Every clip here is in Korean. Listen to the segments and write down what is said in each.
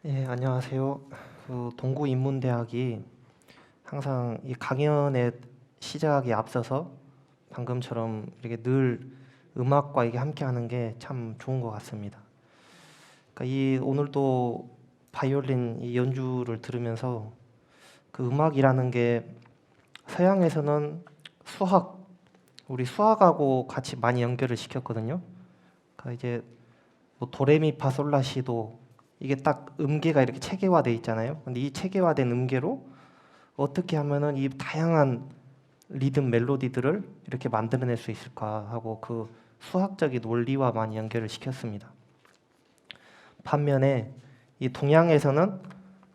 예, 안녕하세요. 동구인문대학이 항상 이 강연의 시작에 앞서서 방금처럼 이렇게 늘 음악과 이게 함께하는 게 참 좋은 것 같습니다. 그러니까 이 오늘도 바이올린 이 연주를 들으면서 그 음악이라는 게 서양에서는 수학, 우리 수학하고 같이 많이 연결을 시켰거든요. 그러니까 이제 뭐 도레미파솔라시도 이게 딱 음계가 이렇게 체계화돼 있잖아요. 근데 이 체계화된 음계로 어떻게 하면은 이 다양한 리듬 멜로디들을 이렇게 만들어낼 수 있을까 하고 그 수학적인 원리와 많이 연결을 시켰습니다. 반면에 이 동양에서는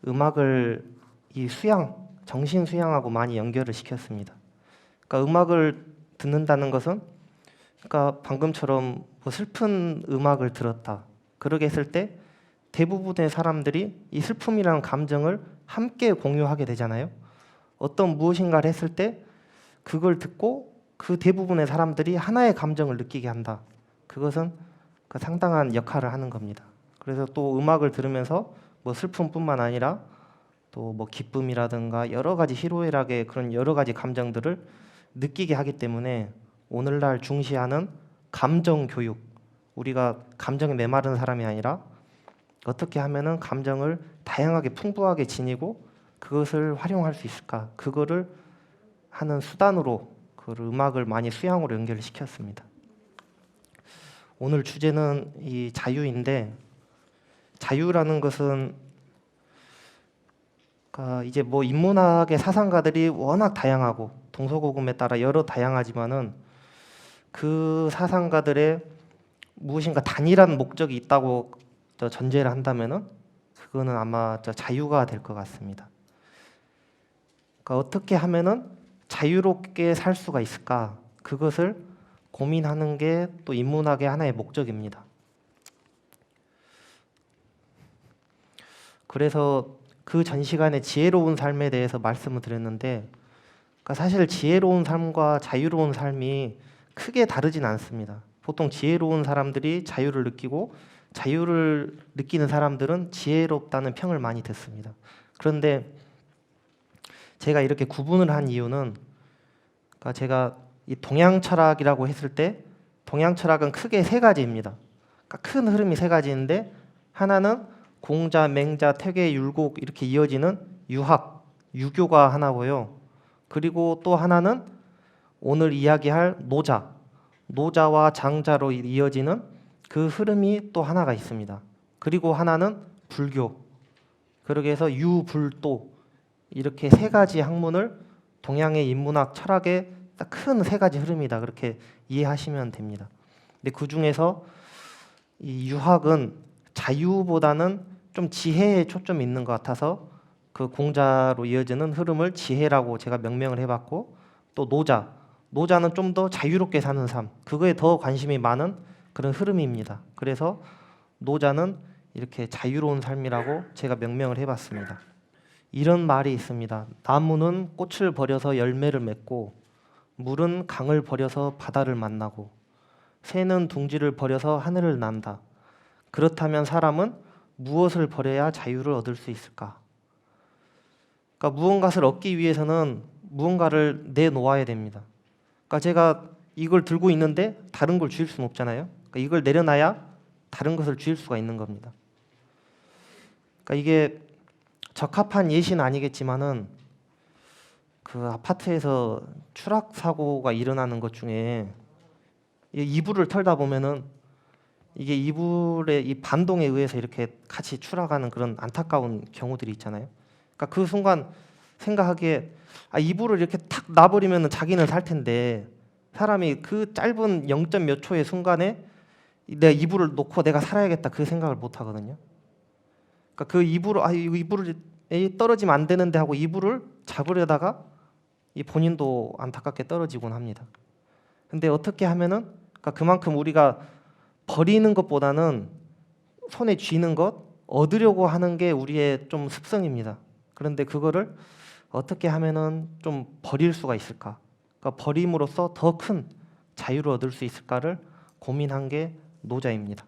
음악을 이 수양, 정신 수양하고 많이 연결을 시켰습니다. 그러니까 음악을 듣는다는 것은 그러니까 방금처럼 뭐 슬픈 음악을 들었다. 그러게 했을 때 대부분의 사람들이 이 슬픔이라는 감정을 함께 공유하게 되잖아요. 어떤 무엇인가를 했을 때 그걸 듣고 그 대부분의 사람들이 하나의 감정을 느끼게 한다. 그것은 그 상당한 역할을 하는 겁니다. 그래서 또 음악을 들으면서 뭐 슬픔뿐만 아니라 또 뭐 기쁨이라든가 여러 가지 희로애락의 그런 여러 가지 감정들을 느끼게 하기 때문에 오늘날 중시하는 감정 교육, 우리가 감정에 메마른 사람이 아니라 어떻게 하면은 감정을 다양하게 풍부하게 지니고 그것을 활용할 수 있을까? 그거를 하는 수단으로 그 음악을 많이 수양으로 연결을 시켰습니다. 오늘 주제는 이 자유인데 자유라는 것은 그러니까 이제 뭐 인문학의 사상가들이 워낙 다양하고 동서고금에 따라 여러 다양하지만은 그 사상가들의 무엇인가 단일한 목적이 있다고 전제를 한다면은 그거는 아마 자유가 될 것 같습니다. 그러니까 어떻게 하면은 자유롭게 살 수가 있을까? 그것을 고민하는 게 또 인문학의 하나의 목적입니다. 그래서 그 전 시간에 지혜로운 삶에 대해서 말씀을 드렸는데 그러니까 사실 지혜로운 삶과 자유로운 삶이 크게 다르진 않습니다. 보통 지혜로운 사람들이 자유를 느끼고 자유를 느끼는 사람들은 지혜롭다는 평을 많이 듣습니다. 그런데 제가 이렇게 구분을 한 이유는 그러니까 제가 이 동양 철학이라고 했을 때 동양 철학은 크게 세 가지입니다. 그러니까 큰 흐름이 세 가지인데 하나는 공자, 맹자, 퇴계, 율곡 이렇게 이어지는 유학, 유교가 하나고요. 그리고 또 하나는 오늘 이야기할 노자, 노자와 장자로 이어지는 그 흐름이 또 하나가 있습니다. 그리고 하나는 불교. 그렇게 해서 유불도 이렇게 세 가지 학문을 동양의 인문학 철학의 딱 큰 세 가지 흐름이다. 그렇게 이해하시면 됩니다. 근데 그 중에서 이 유학은 자유보다는 좀 지혜에 초점이 있는 것 같아서 그 공자로 이어지는 흐름을 지혜라고 제가 명명을 해봤고 또 노자, 노자는 좀 더 자유롭게 사는 삶, 그거에 더 관심이 많은 그런 흐름입니다. 그래서 노자는 이렇게 자유로운 삶이라고 제가 명명을 해봤습니다. 이런 말이 있습니다. 나무는 꽃을 버려서 열매를 맺고 물은 강을 버려서 바다를 만나고 새는 둥지를 버려서 하늘을 난다. 그렇다면 사람은 무엇을 버려야 자유를 얻을 수 있을까? 그러니까 무언가를 얻기 위해서는 무언가를 내놓아야 됩니다. 그러니까 제가 이걸 들고 있는데 다른 걸 쥘 수는 없잖아요. 그러니까 이걸 내려놔야 다른 것을 쥘 수가 있는 겁니다. 그러니까 이게 적합한 예시는 아니겠지만은 그 아파트에서 추락 사고가 일어나는 것 중에 이불을 털다 보면은 이게 이불의 이 반동에 의해서 이렇게 같이 추락하는 그런 안타까운 경우들이 있잖아요. 그러니까 그 순간 생각하기에 이불을 이렇게 탁 놔버리면 자기는 살 텐데 사람이 그 짧은 0. 몇 초의 순간에 내가 이불을 놓고 내가 살아야겠다 그 생각을 못 하거든요. 그러니까 그 이불을 이불을 떨어지면 안 되는데 하고 이불을 잡으려다가 이 본인도 안타깝게 떨어지곤 합니다. 근데 어떻게 하면은 그러니까 그만큼 우리가 버리는 것보다는 손에 쥐는 것, 얻으려고 하는 게 우리의 좀 습성입니다. 그런데 그거를 어떻게 하면은 좀 버릴 수가 있을까? 그러니까 버림으로써 더 큰 자유를 얻을 수 있을까를 고민한 게 노자입니다.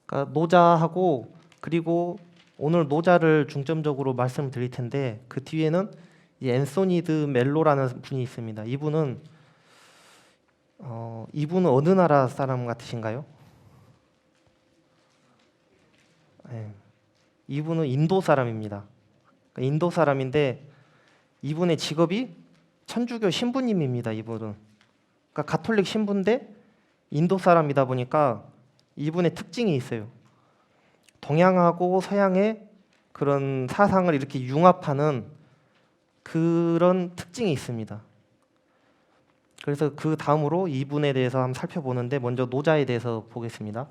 그러니까 노자하고 그리고 오늘 노자를 중점적으로 말씀드릴 텐데 그 뒤에는 이 앤소니 드 멜로라는 분이 있습니다. 이분은 어느 나라 사람 같으신가요? 네. 이분은 인도 사람입니다. 그러니까 인도 사람인데 이분의 직업이 천주교 신부님입니다. 이분은 그러니까 가톨릭 신부인데 인도 사람이다 보니까 이분의 특징이 있어요. 동양하고 서양의 그런 사상을 이렇게 융합하는 그런 특징이 있습니다. 그래서 그 다음으로 이분에 대해서 한번 살펴보는데 먼저 노자에 대해서 보겠습니다.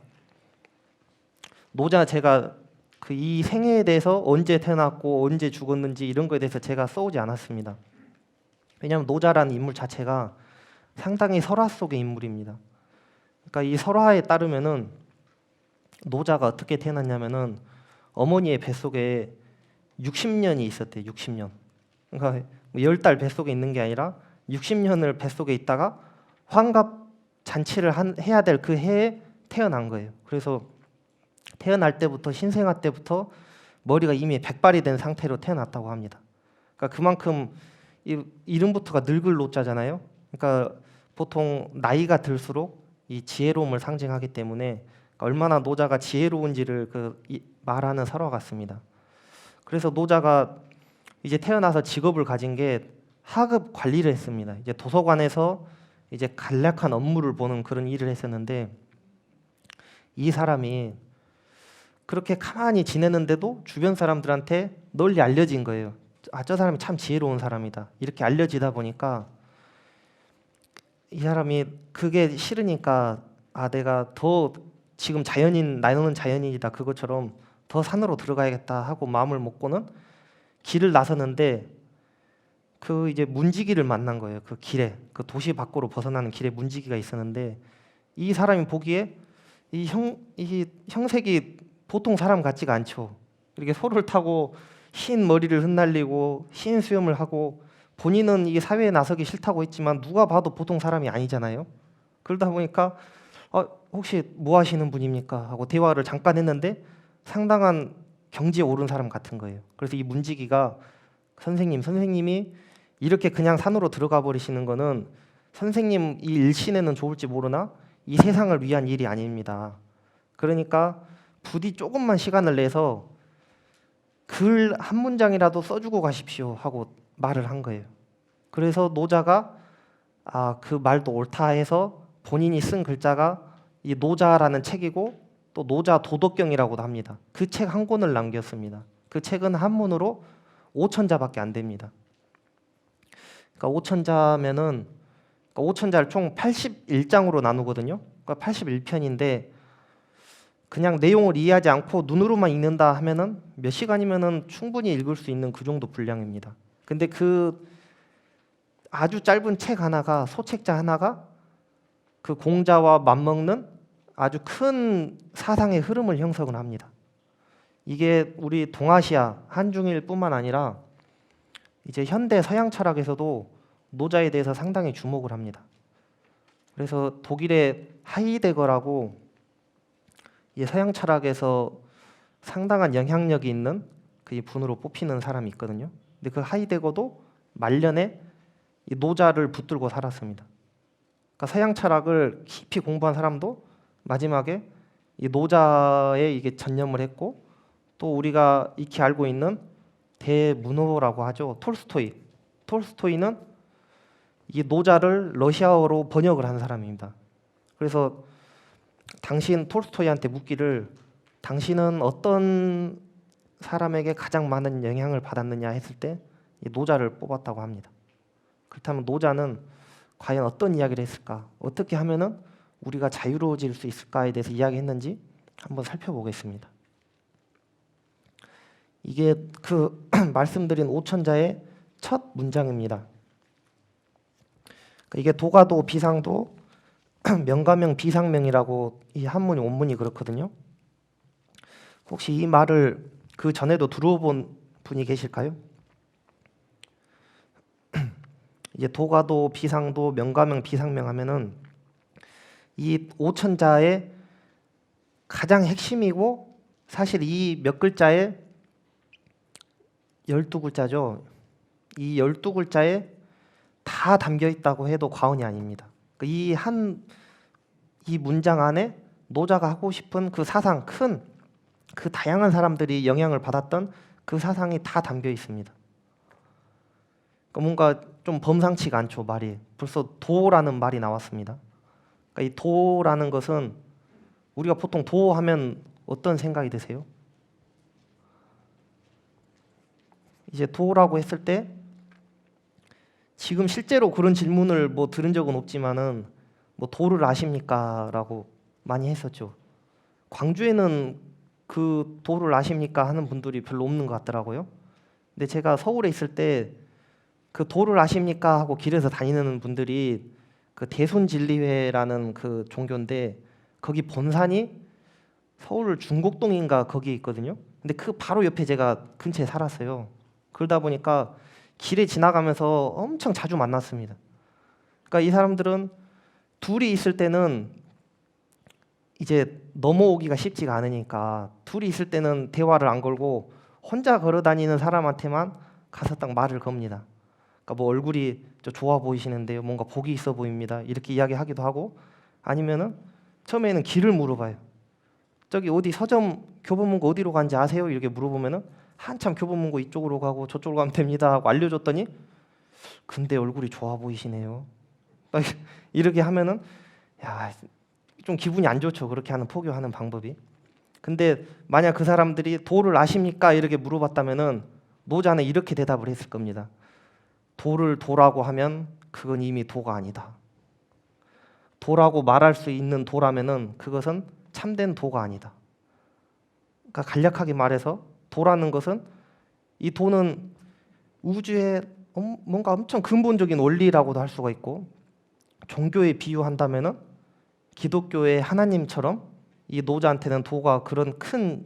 노자 제가 그 이 생애에 대해서 언제 태어났고 언제 죽었는지 이런 거에 대해서 제가 써오지 않았습니다. 왜냐하면 노자라는 인물 자체가 상당히 설화 속의 인물입니다. 그러니까 이 설화에 따르면은 노자가 어떻게 태어났냐면은 어머니의 뱃속에 60년이 있었대요. 60년. 그러니까 10달 뱃속에 있는 게 아니라 60년을 뱃속에 있다가 환갑 잔치를 해야 될 그 해에 태어난 거예요. 그래서 태어날 때부터 신생아 때부터 머리가 이미 백발이 된 상태로 태어났다고 합니다. 그러니까 그만큼 이름부터가 늙을 노자잖아요. 그러니까 보통 나이가 들수록 이 지혜로움을 상징하기 때문에 얼마나 노자가 지혜로운지를 말하는 설화 같습니다. 그래서 노자가 이제 태어나서 직업을 가진 게 하급 관리를 했습니다. 이제 도서관에서 이제 간략한 업무를 보는 그런 일을 했었는데 이 사람이 그렇게 가만히 지내는데도 주변 사람들한테 널리 알려진 거예요. 아, 저 사람이 참 지혜로운 사람이다. 이렇게 알려지다 보니까 이 사람이 그게 싫으니까 아, 내가 더 지금 나는 자연인이다. 그것처럼 더 산으로 들어가야겠다 하고 마음을 먹고는 길을 나서는데 그 이제 문지기를 만난 거예요. 그 길에 그 도시 밖으로 벗어나는 길에 문지기가 있었는데 이 사람이 보기에 이 형색이 보통 사람 같지가 않죠. 이렇게 소를 타고 흰 머리를 흩날리고 흰 수염을 하고 본인은 이 사회에 나서기 싫다고 했지만 누가 봐도 보통 사람이 아니잖아요. 그러다 보니까 혹시 뭐 하시는 분입니까? 하고 대화를 잠깐 했는데 상당한 경지에 오른 사람 같은 거예요. 그래서 이 문지기가 선생님이 이렇게 그냥 산으로 들어가 버리시는 거는 선생님 이 일신에는 좋을지 모르나 이 세상을 위한 일이 아닙니다. 그러니까 부디 조금만 시간을 내서 글 한 문장이라도 써주고 가십시오 하고 말을 한 거예요. 그래서 노자가 그 말도 옳다 해서 본인이 쓴 글자가 이 노자라는 책이고 또 노자 도덕경이라고도 합니다. 그 책 한 권을 남겼습니다. 그 책은 한문으로 5천자밖에 안 됩니다. 그러니까 5천자면은 5천자를 총 81장으로 나누거든요. 그러니까 81편인데 그냥 내용을 이해하지 않고 눈으로만 읽는다 하면은 몇 시간이면은 충분히 읽을 수 있는 그 정도 분량입니다. 근데 그 아주 짧은 책 하나가 소책자 하나가 그 공자와 맞먹는 아주 큰 사상의 흐름을 형성을 합니다. 이게 우리 동아시아 한중일뿐만 아니라 이제 현대 서양 철학에서도 노자에 대해서 상당히 주목을 합니다. 그래서 독일의 하이데거라고 이 서양 철학에서 상당한 영향력이 있는 그 분으로 뽑히는 사람이 있거든요. 근데 그 하이데거도 말년에 이 노자를 붙들고 살았습니다. 그러니까 서양 철학을 깊이 공부한 사람도 마지막에 이 노자에 이게 전념을 했고 또 우리가 익히 알고 있는 대문호라고 하죠. 톨스토이는 이 노자를 러시아어로 번역을 한 사람입니다. 그래서 당신 톨스토이한테 묻기를 당신은 어떤 사람에게 가장 많은 영향을 받았느냐 했을 때 이 노자를 뽑았다고 합니다. 그렇다면 노자는 과연 어떤 이야기를 했을까? 어떻게 하면은 우리가 자유로워질 수 있을까에 대해서 이야기했는지 한번 살펴보겠습니다. 이게 그 말씀드린 오천자의 첫 문장입니다. 이게 도가도 비상도 명가명 비상명이라고 이 한문이 원문이 그렇거든요. 혹시 이 말을 그 전에도 들어본 분이 계실까요? 이제 도가도 비상도 명가명 비상명 하면은 이 오천자의 가장 핵심이고 사실 이 몇 글자에 12글자죠. 이 12글자에 다 담겨 있다고 해도 과언이 아닙니다. 이 문장 안에 노자가 하고 싶은 그 사상, 그 다양한 사람들이 영향을 받았던 그 사상이 다 담겨 있습니다. 뭔가 좀 범상치가 않죠, 말이. 벌써 도라는 말이 나왔습니다. 이 도라는 것은 우리가 보통 도하면 어떤 생각이 드세요? 이제 도라고 했을 때 지금 실제로 그런 질문을 뭐 들은 적은 없지만은 뭐 도를 아십니까? 라고 많이 했었죠. 광주에는 그 도를 아십니까? 하는 분들이 별로 없는 것 같더라고요. 근데 제가 서울에 있을 때 그 도를 아십니까? 하고 길에서 다니는 분들이 그 대손진리회라는 그 종교인데 거기 본산이 서울 중곡동인가 거기에 있거든요. 근데 그 바로 옆에 제가 근처에 살았어요. 그러다 보니까 길에 지나가면서 엄청 자주 만났습니다. 그러니까 이 사람들은 둘이 있을 때는 이제 넘어오기가 쉽지가 않으니까 둘이 있을 때는 대화를 안 걸고 혼자 걸어 다니는 사람한테만 가서 딱 말을 겁니다. 그러니까 뭐 얼굴이 저 좋아 보이시는데요, 뭔가 복이 있어 보입니다, 이렇게 이야기하기도 하고, 아니면은 처음에는 길을 물어봐요. 저기 어디 서점 교보문고 어디로 가는지 아세요? 이렇게 물어보면은 한참 교보문고 이쪽으로 가고 저쪽으로 가면 됩니다 하고 알려줬더니 근데 얼굴이 좋아 보이시네요. 이렇게 하면은 야, 좀 기분이 안 좋죠. 그렇게 하는 포교하는 방법이. 근데 만약 그 사람들이 도를 아십니까? 이렇게 물어봤다면은 노자는 이렇게 대답을 했을 겁니다. 도를 도라고 하면 그건 이미 도가 아니다. 도라고 말할 수 있는 도라면은 그것은 참된 도가 아니다. 그러니까 간략하게 말해서 도라는 것은, 이 도는 우주의 뭔가 엄청 근본적인 원리라고도 할 수가 있고, 종교에 비유한다면은 기독교의 하나님처럼 이 노자한테는 도가 그런 큰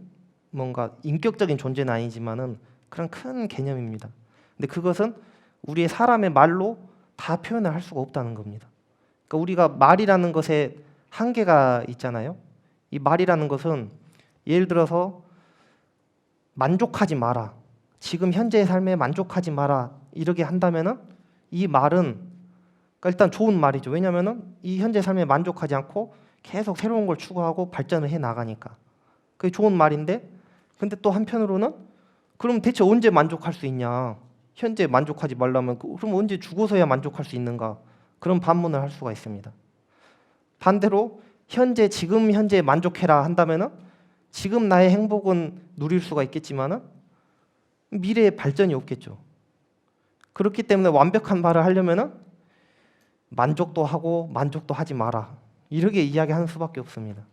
뭔가 인격적인 존재는 아니지만은 그런 큰 개념입니다. 근데 그것은 우리의 사람의 말로 다 표현을 할 수가 없다는 겁니다. 그러니까 우리가 말이라는 것에 한계가 있잖아요. 이 말이라는 것은 예를 들어서 만족하지 마라, 지금 현재의 삶에 만족하지 마라, 이렇게 한다면은 이 말은 그러니까 일단 좋은 말이죠. 왜냐하면은 이 현재 삶에 만족하지 않고 계속 새로운 걸 추구하고 발전을 해 나가니까 그게 좋은 말인데, 근데 또 한편으로는 그럼 대체 언제 만족할 수 있냐? 현재 만족하지 말라면 그럼 언제 죽어서야 만족할 수 있는가? 그런 반문을 할 수가 있습니다. 반대로 지금 현재 만족해라 한다면은 지금 나의 행복은 누릴 수가 있겠지만은 미래에 발전이 없겠죠. 그렇기 때문에 완벽한 말을 하려면은 만족도 하고 만족도 하지 마라, 이렇게 이야기하는 수밖에 없습니다.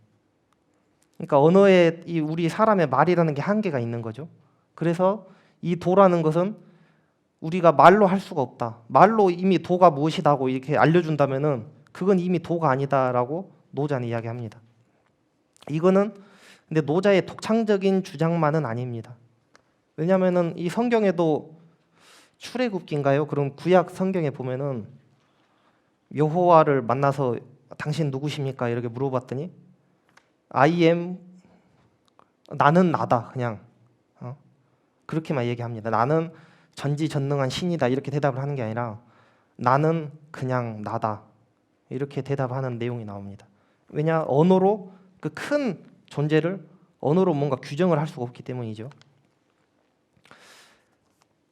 그러니까 언어에 우리 사람의 말이라는 게 한계가 있는 거죠. 그래서 이 도라는 것은 우리가 말로 할 수가 없다. 말로 이미 도가 무엇이다고 이렇게 알려준다면은 그건 이미 도가 아니다라고 노자는 이야기합니다. 이거는 근데 노자의 독창적인 주장만은 아닙니다. 왜냐하면은 이 성경에도 출애굽기인가요? 그런 구약 성경에 보면은 여호와를 만나서 당신 누구십니까? 이렇게 물어봤더니 I am, 나는 나다, 그냥 그렇게만 얘기합니다. 나는 전지전능한 신이다, 이렇게 대답을 하는 게 아니라 나는 그냥 나다, 이렇게 대답하는 내용이 나옵니다. 왜냐? 언어로 그 큰 존재를 언어로 뭔가 규정을 할 수가 없기 때문이죠.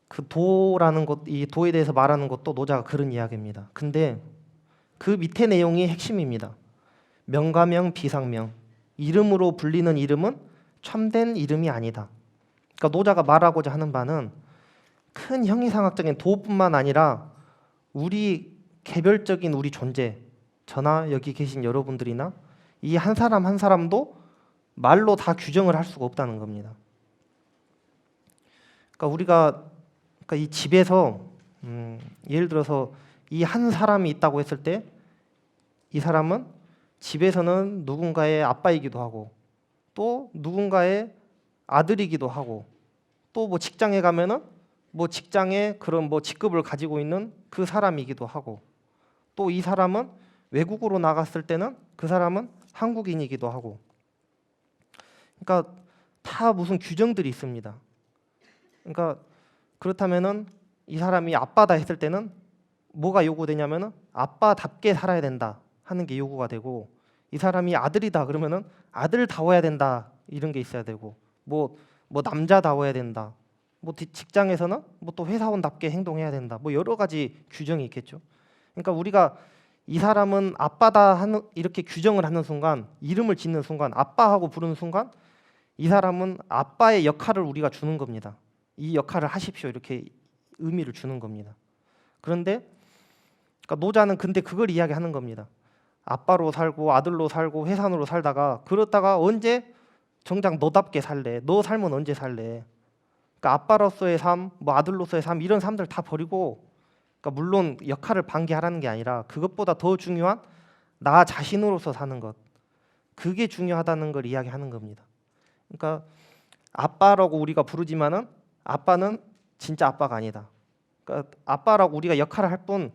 그 도라는 것, 이 도에 대해서 말하는 것도 노자가 그런 이야기입니다. 근데 그 밑에 내용이 핵심입니다. 명가명, 비상명, 이름으로 불리는 이름은 참된 이름이 아니다. 그러니까 노자가 말하고자 하는 바는 큰 형이상학적인 도뿐만 아니라 우리 개별적인 우리 존재, 저나 여기 계신 여러분들이나 이 한 사람 한 사람도 말로 다 규정을 할 수가 없다는 겁니다. 그러니까 이 집에서 예를 들어서 이 한 사람이 있다고 했을 때 이 사람은 집에서는 누군가의 아빠이기도 하고 또 누군가의 아들이기도 하고 또 뭐 직장에 가면은 뭐 직장에 그런 뭐 직급을 가지고 있는 그 사람이기도 하고 또 이 사람은 외국으로 나갔을 때는 그 사람은 한국인이기도 하고 그러니까 다 무슨 규정들이 있습니다. 그러니까 그렇다면은 이 사람이 아빠다 했을 때는 뭐가 요구되냐면은 아빠답게 살아야 된다 하는 게 요구가 되고, 이 사람이 아들이다 그러면은 아들다워야 된다 이런 게 있어야 되고, 뭐 남자다워야 된다, 뭐 직장에서는 뭐 또 회사원답게 행동해야 된다, 뭐 여러 가지 규정이 있겠죠. 그러니까 우리가 이 사람은 아빠다 하는 이렇게 규정을 하는 순간, 이름을 짓는 순간, 아빠하고 부르는 순간 이 사람은 아빠의 역할을 우리가 주는 겁니다. 이 역할을 하십시오 이렇게 의미를 주는 겁니다. 그런데 그러니까 노자는 근데 그걸 이야기하는 겁니다. 아빠로 살고 아들로 살고 회사원으로 살다가 그러다가 언제 정작 너답게 살래? 너 삶은 언제 살래? 그러니까 아빠로서의 삶, 뭐 아들로서의 삶 이런 삶들 다 버리고, 그러니까 물론 역할을 방기하라는 게 아니라 그것보다 더 중요한 나 자신으로서 사는 것, 그게 중요하다는 걸 이야기하는 겁니다. 그러니까 아빠라고 우리가 부르지만은 아빠는 진짜 아빠가 아니다. 그러니까 아빠라고 우리가 역할을 할 뿐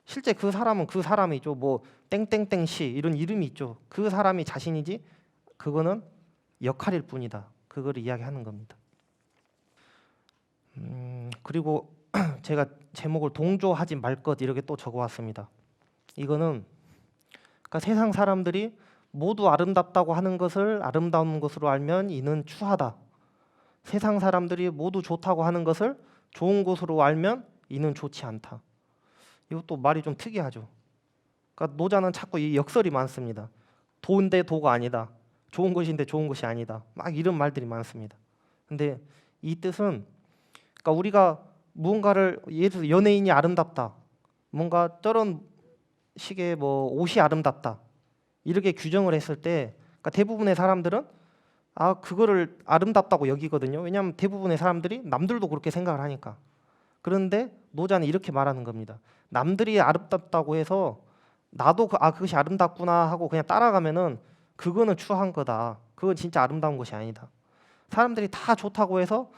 실제 그 사람은 그 사람이죠. 뭐 땡땡땡씨 이런 이름이 있죠. 그 사람이 자신이지 그거는 역할일 뿐이다. 그거를 이야기하는 겁니다. 그리고 제가 제목을 동조하지 말 것 이렇게 또 적어왔습니다. 이거는 그러니까 세상 사람들이 모두 아름답다고 하는 것을 아름다운 것으로 알면 이는 추하다. 세상 사람들이 모두 좋다고 하는 것을 좋은 것으로 알면 이는 좋지 않다. 이것도 말이 좀 특이하죠. 그러니까 노자는 자꾸 이 역설이 많습니다. 도인데 도가 아니다. 좋은 것인데 좋은 것이 아니다. 막 이런 말들이 많습니다. 근데 이 뜻은 그러니까 우리가 무언가를 예를 들어서 연예인이 아름답다, 뭔가 저런 식의 뭐 옷이 아름답다 이렇게 규정을 했을 때 그러니까 대부분의 사람들은 그거를 아름답다고 여기거든요. 왜냐하면 대부분의 사람들이 남들도 그렇게 생각을 하니까. 그런데 노자는 이렇게 말하는 겁니다. 남들이 아름답다고 해서 나도 그것이 아름답구나 하고 그냥 따라가면은 그거는 추한 거다. 그건 진짜 아름다운 것이 아니다. 사람들이 다 좋다고 해서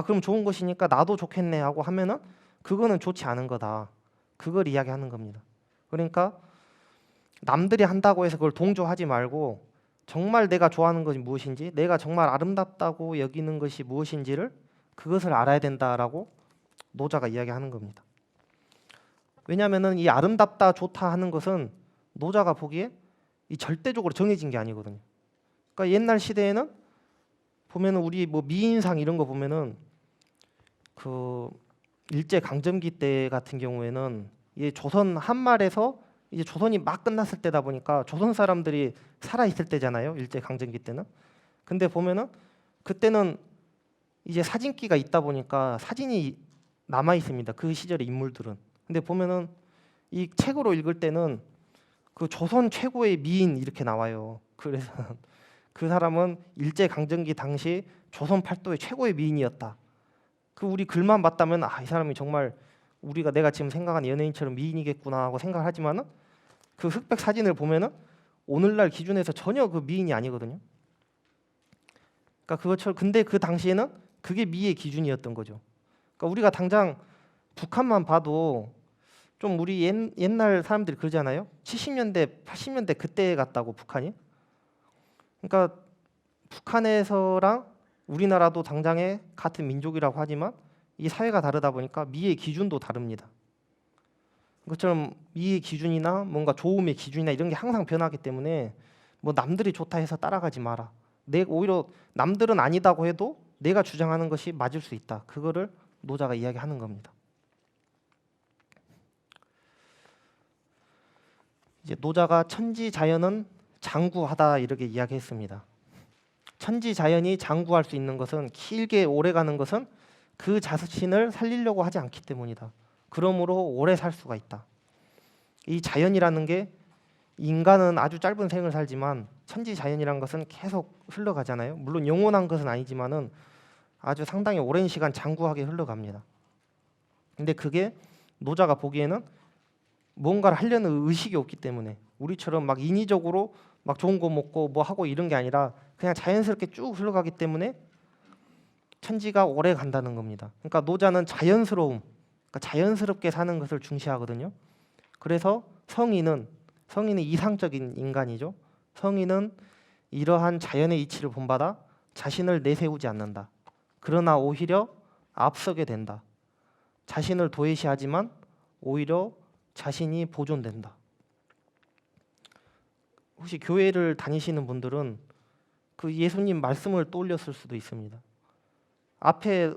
그럼 좋은 것이니까 나도 좋겠네 하고 하면은 그거는 좋지 않은 거다. 그걸 이야기하는 겁니다. 그러니까 남들이 한다고 해서 그걸 동조하지 말고 정말 내가 좋아하는 것이 무엇인지, 내가 정말 아름답다고 여기는 것이 무엇인지를 그것을 알아야 된다라고 노자가 이야기하는 겁니다. 왜냐하면은 이 아름답다 좋다 하는 것은 노자가 보기에 이 절대적으로 정해진 게 아니거든요. 그러니까 옛날 시대에는 보면은 우리 뭐 미인상 이런 거 보면은 그 일제 강점기 때 같은 경우에는 이 조선 한말에서 이제 조선이 막 끝났을 때다 보니까 조선 사람들이 살아 있을 때잖아요. 일제 강점기 때는. 근데 보면은 그때는 이제 사진기가 있다 보니까 사진이 남아 있습니다. 그 시절의 인물들은. 근데 보면은 이 책으로 읽을 때는 그 조선 최고의 미인 이렇게 나와요. 그래서 그 사람은 일제 강점기 당시 조선 팔도의 최고의 미인이었다. 그 우리 글만 봤다면 이 사람이 정말 내가 지금 생각하는 연예인처럼 미인이겠구나 하고 생각을 하지만은 그 흑백 사진을 보면은 오늘날 기준에서 전혀 그 미인이 아니거든요. 그러니까 그것처럼 근데 그 당시에는 그게 미의 기준이었던 거죠. 그러니까 우리가 당장 북한만 봐도 좀 우리 옛날 사람들이 그러잖아요. 70년대, 80년대 그때 같다고 북한이. 그러니까 북한에서랑 우리나라도 당장에 같은 민족이라고 하지만 이 사회가 다르다 보니까 미의 기준도 다릅니다. 그것처럼 미의 기준이나 뭔가 좋음의 기준이나 이런 게 항상 변하기 때문에 뭐 남들이 좋다 해서 따라가지 마라. 오히려 남들은 아니다고 해도 내가 주장하는 것이 맞을 수 있다. 그거를 노자가 이야기하는 겁니다. 이제 노자가 천지자연은 장구하다 이렇게 이야기했습니다. 천지자연이 장구할 수 있는 것은 길게 오래가는 것은 그 자신을 살리려고 하지 않기 때문이다. 그러므로 오래 살 수가 있다. 이 자연이라는 게 인간은 아주 짧은 생을 살지만 천지자연이라는 것은 계속 흘러가잖아요. 물론 영원한 것은 아니지만은 아주 상당히 오랜 시간 장구하게 흘러갑니다. 근데 그게 노자가 보기에는 뭔가를 하려는 의식이 없기 때문에 우리처럼 막 인위적으로 막 좋은 거 먹고 뭐 하고 이런 게 아니라 그냥 자연스럽게 쭉 흘러가기 때문에 천지가 오래 간다는 겁니다. 그러니까 노자는 자연스러움, 그러니까 자연스럽게 사는 것을 중시하거든요. 그래서 성인은 이상적인 인간이죠. 성인은 이러한 자연의 이치를 본받아 자신을 내세우지 않는다. 그러나 오히려 앞서게 된다. 자신을 도외시하지만 오히려 자신이 보존된다. 혹시 교회를 다니시는 분들은 그 예수님 말씀을 떠올렸을 수도 있습니다. 앞에